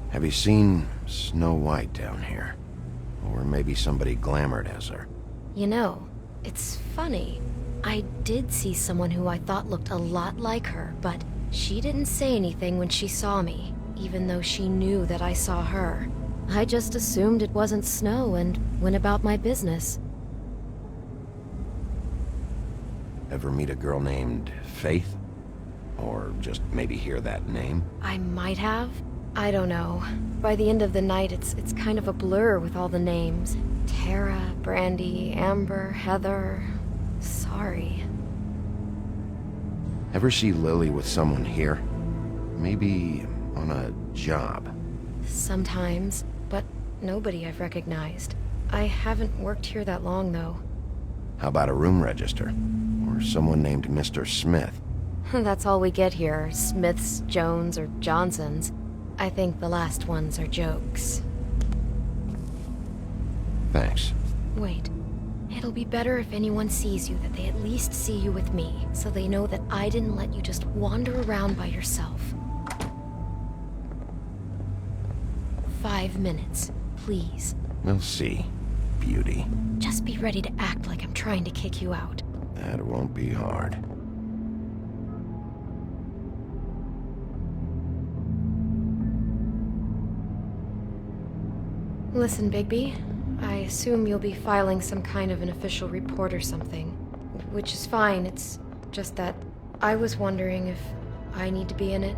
Have you seen Snow White down here? Or maybe somebody glamored as her? You know, it's funny. I did see someone who I thought looked a lot like her, but she didn't say anything when she saw me, even though she knew that I saw her. I just assumed it wasn't Snow and went about my business. Ever meet a girl named Faith? Or just maybe hear that name? I might have. I don't know. By the end of the night, it's kind of a blur with all the names. Tara, Brandy, Amber, Heather... Sorry. Ever see Lily with someone here? Maybe on a job? Sometimes, but nobody I've recognized. I haven't worked here that long, though. How about a room register? Or someone named Mr. Smith? That's all we get here, Smiths, Jones, or Johnsons. I think the last ones are jokes. Thanks. Wait. It'll be better if anyone sees you that they at least see you with me, so they know that I didn't let you just wander around by yourself. 5 minutes, please. We'll see, Beauty. Just be ready to act like I'm trying to kick you out. That won't be hard. Listen, Bigby. I assume you'll be filing some kind of an official report or something. Which is fine, it's just that I was wondering if I need to be in it.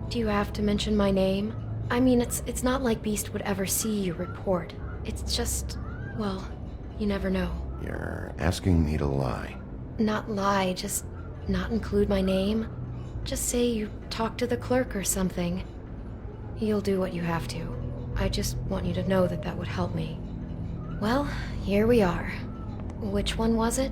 Do you have to mention my name? I mean, it's not like Beast would ever see your report. It's just, well, you never know. You're asking me to lie. Not lie, just not include my name. Just say you talked to the clerk or something. You'll do what you have to. I just want you to know that that would help me. Well, here we are. Which one was it?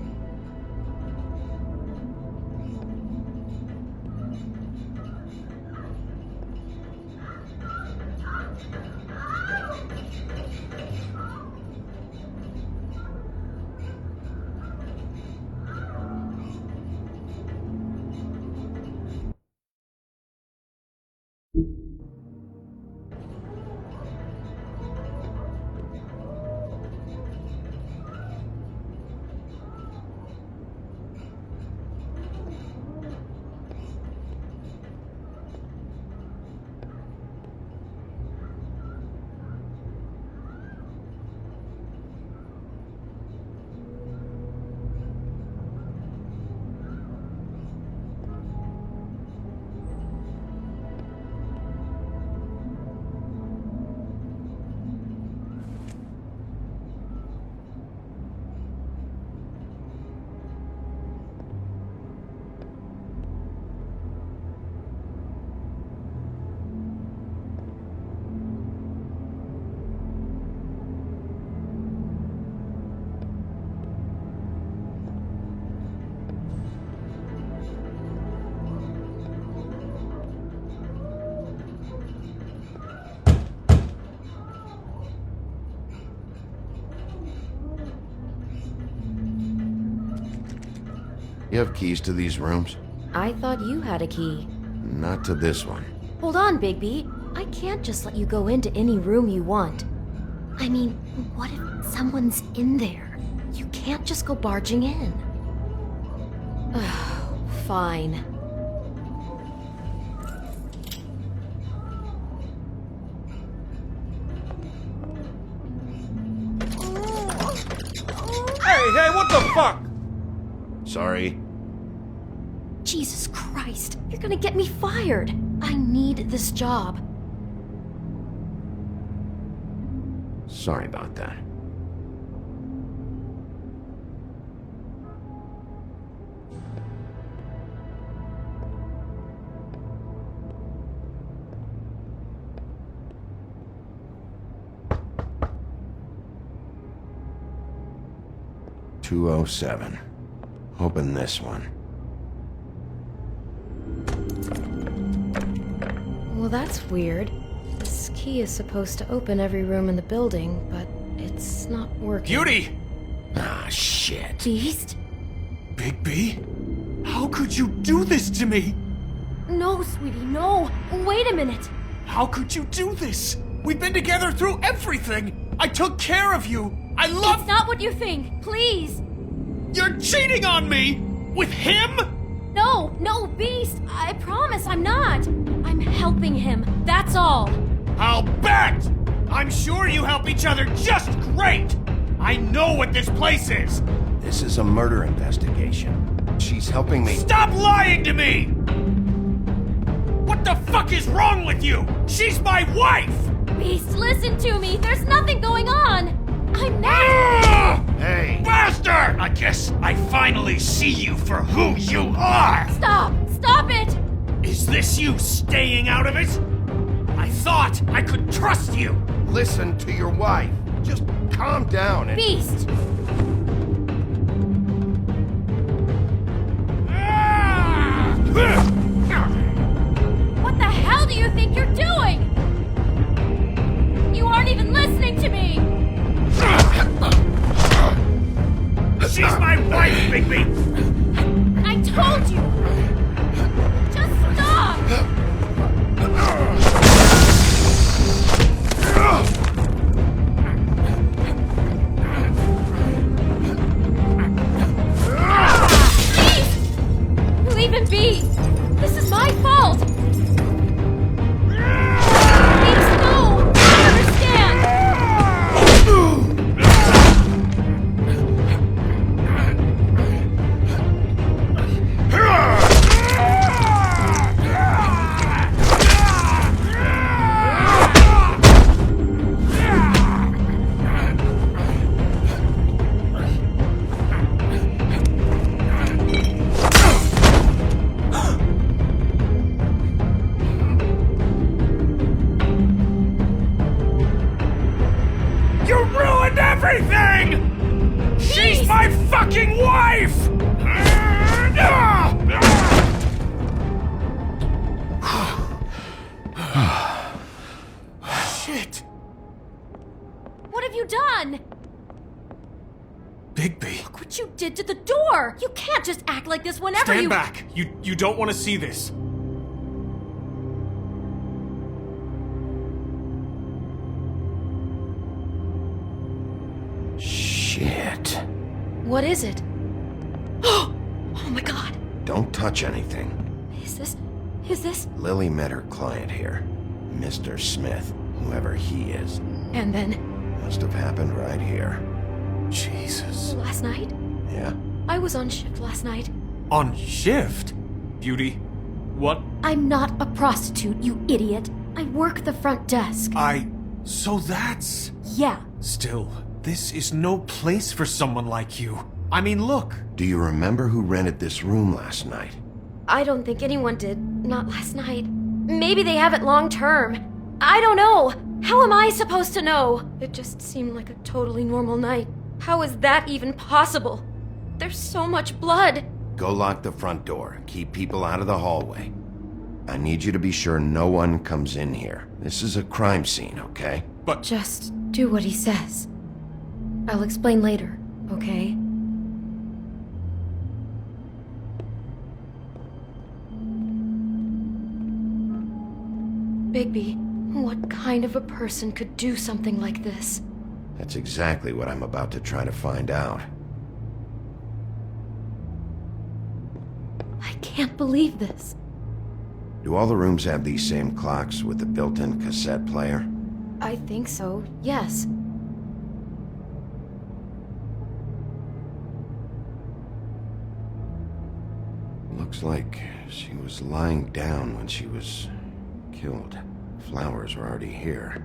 You have keys to these rooms? I thought you had a key. Not to this one. Hold on, Bigby. I can't just let you go into any room you want. I mean, what if someone's in there? You can't just go barging in. Fine. Hey, what the fuck? Sorry. Jesus Christ, you're gonna get me fired. I need this job. Sorry about that. "207. Open this one." Well, that's weird. This key is supposed to open every room in the building, but it's not working. Beauty! Ah, shit. Beast? Bigby? How could you do this to me? No, sweetie, no. Wait a minute. How could you do this? We've been together through everything. I took care of you. I love— It's not what you think. Please. You're cheating on me! With him? No, Beast. I promise I'm not. I'm helping him. That's all. I'll bet! I'm sure you help each other just great! I know what this place is! This is a murder investigation. She's helping me— Stop lying to me! What the fuck is wrong with you? She's my wife! Beast, listen to me. There's nothing going on. I'm not— Hey! Bastard! I guess I finally see you for who you are! Stop! Stop it! Is this you staying out of it? I thought I could trust you! Listen to your wife. Just calm down and— Beast! What the hell do you think you're doing? You aren't even listening to me! She's my wife, Bigby! I told you! Just stop! Please! Leave him be! This is my fault! Please, no! I understand! You ruined everything! She's my fucking wife! Shit! What have you done? Bigby. Look what you did to the door! You can't just act like this whenever Stand you— back! You don't want to see this. Shit. What is it? Oh my god. Don't touch anything. Is this... Lily met her client here. Mr. Smith, whoever he is. And then, Must have happened right here. Jesus. last night? Yeah? I was on shift last night. On shift? Beauty. What? I'm not a prostitute, you idiot. I work the front desk. So that's... Yeah. Still, this is no place for someone like you. I mean, look. Do you remember who rented this room last night? I don't think anyone did. Not last night. Maybe they have it long term. I don't know. How am I supposed to know? It just seemed like a totally normal night. How is that even possible? There's so much blood. Go lock the front door. Keep people out of the hallway. I need you to be sure no one comes in here. This is a crime scene, okay? But... Just do what he says. I'll explain later, okay? Bigby, what kind of a person could do something like this? That's exactly what I'm about to try to find out. I can't believe this. Do all the rooms have these same clocks with the built-in cassette player? I think so, yes. Looks like she was lying down when she was killed. Flowers were already here.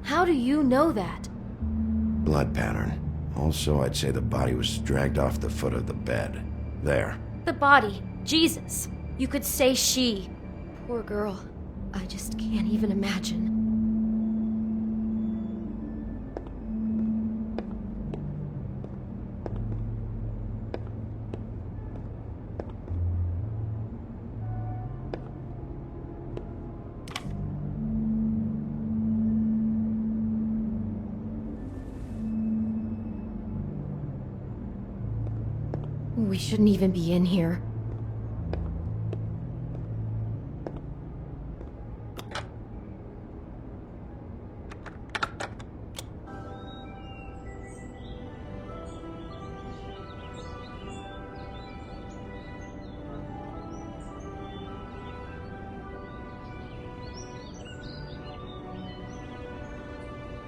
How do you know that? Blood pattern. Also, I'd say the body was dragged off the foot of the bed. There. The body. Jesus. You could say she. Poor girl. I just can't even imagine. We shouldn't even be in here.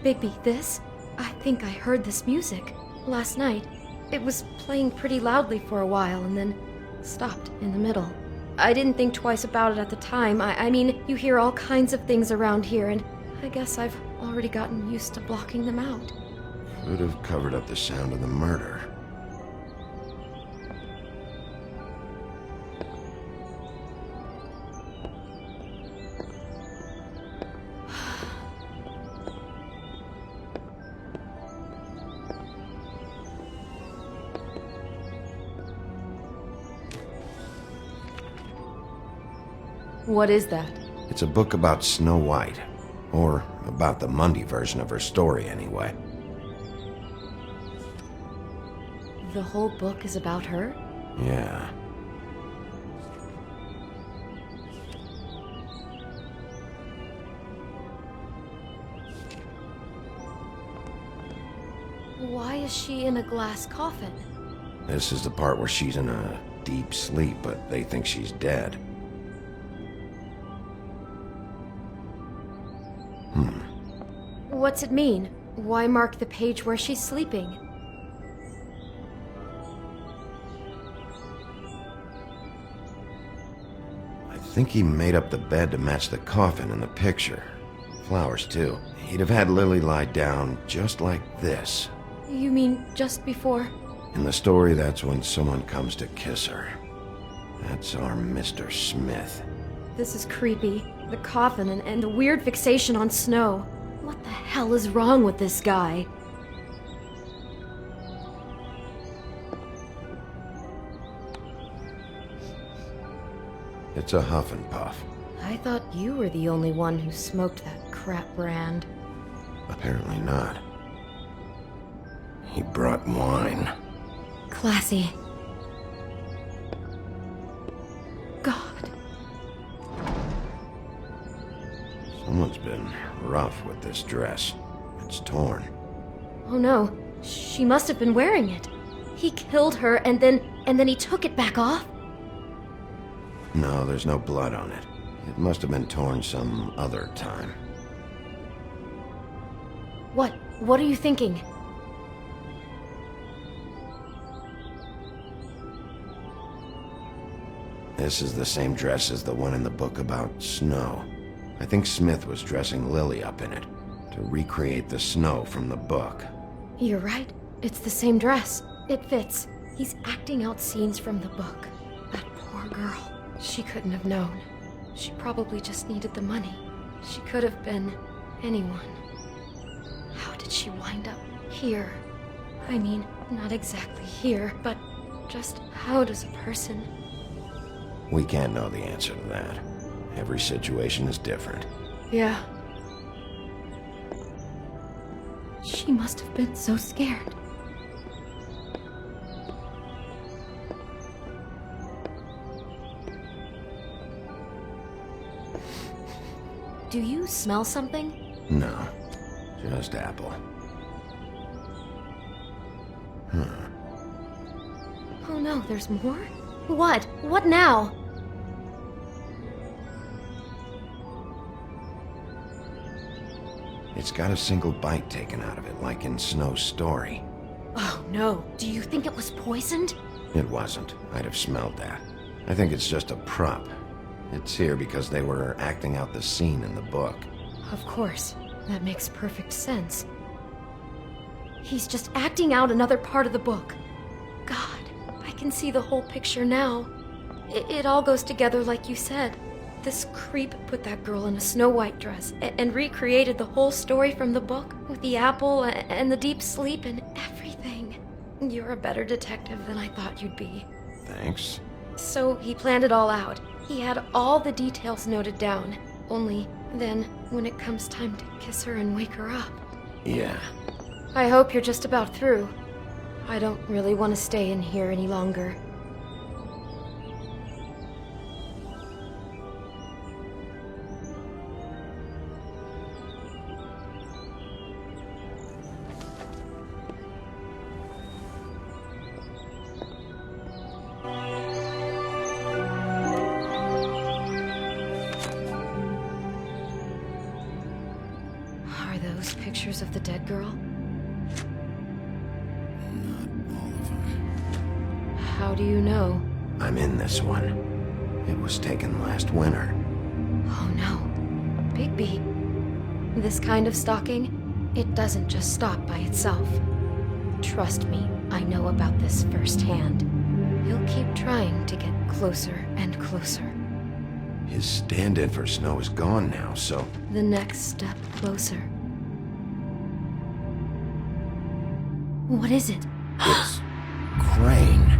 Bigby, this? I think I heard this music last night. It was playing pretty loudly for a while and then stopped in the middle. I didn't think twice about it at the time. I mean, you hear all kinds of things around here, and I guess I've already gotten used to blocking them out. Could have covered up the sound of the murder. What is that? It's a book about Snow White. Or about the Mundy version of her story, anyway. The whole book is about her? Yeah. Why is she in a glass coffin? This is the part where she's in a deep sleep, but they think she's dead. What's it mean? Why mark the page where she's sleeping? I think he made up the bed to match the coffin in the picture. Flowers, too. He'd have had Lily lie down just like this. You mean just before? In the story, that's when someone comes to kiss her. That's our Mr. Smith. This is creepy. The coffin and the weird fixation on Snow. What the hell is wrong with this guy? It's a Huff and Puff. I thought you were the only one who smoked that crap brand. Apparently not. He brought wine. Classy. God. Someone's been rough with this dress. It's torn. Oh no, she must have been wearing it. He killed her and then he took it back off? No, there's no blood on it. It must have been torn some other time. What are you thinking? This is the same dress as the one in the book about Snow. I think Smith was dressing Lily up in it to recreate the snow from the book. You're right. It's the same dress. It fits. He's acting out scenes from the book. That poor girl. She couldn't have known. She probably just needed the money. She could have been anyone. How did she wind up here? I mean, not exactly here, but just how does a person... We can't know the answer to that. Every situation is different. Yeah. She must have been so scared. Do you smell something? No, just apple. Oh no, there's more? What? What now? It's got a single bite taken out of it, like in Snow's story. Oh no, do you think it was poisoned? It wasn't. I'd have smelled that. I think it's just a prop. It's here because they were acting out the scene in the book. Of course. That makes perfect sense. He's just acting out another part of the book. God, I can see the whole picture now. It all goes together like you said. This creep put that girl in a Snow White dress and recreated the whole story from the book with the apple and the deep sleep and everything. You're a better detective than I thought you'd be. Thanks. So he planned it all out. He had all the details noted down. Only then, when it comes time to kiss her and wake her up. Yeah. I hope you're just about through. I don't really want to stay in here any longer. Are those pictures of the dead girl? How do you know? I'm in this one. It was taken last winter. Oh no. Bigby. This kind of stalking, it doesn't just stop by itself. Trust me, I know about this firsthand. He'll keep trying to get closer and closer. His stand-in for Snow is gone now, so... The next step closer. What is it? It's... Crane.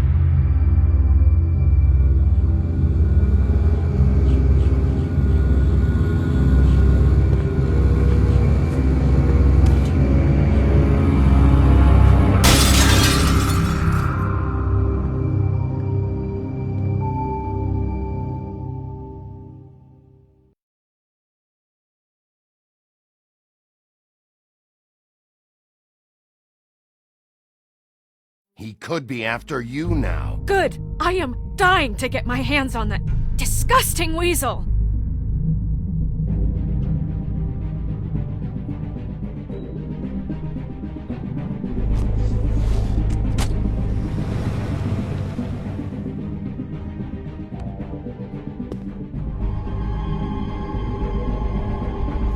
He could be after you now. Good! I am dying to get my hands on that disgusting weasel!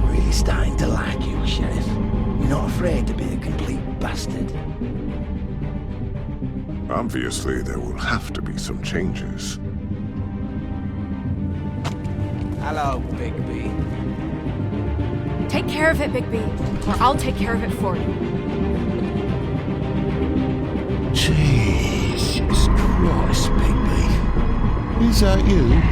Really starting to like you, Sheriff. You're not afraid to be a complete bastard. Obviously, there will have to be some changes. Hello, Bigby. Take care of it, Bigby, or I'll take care of it for you. Jesus Christ, Bigby. Is that you?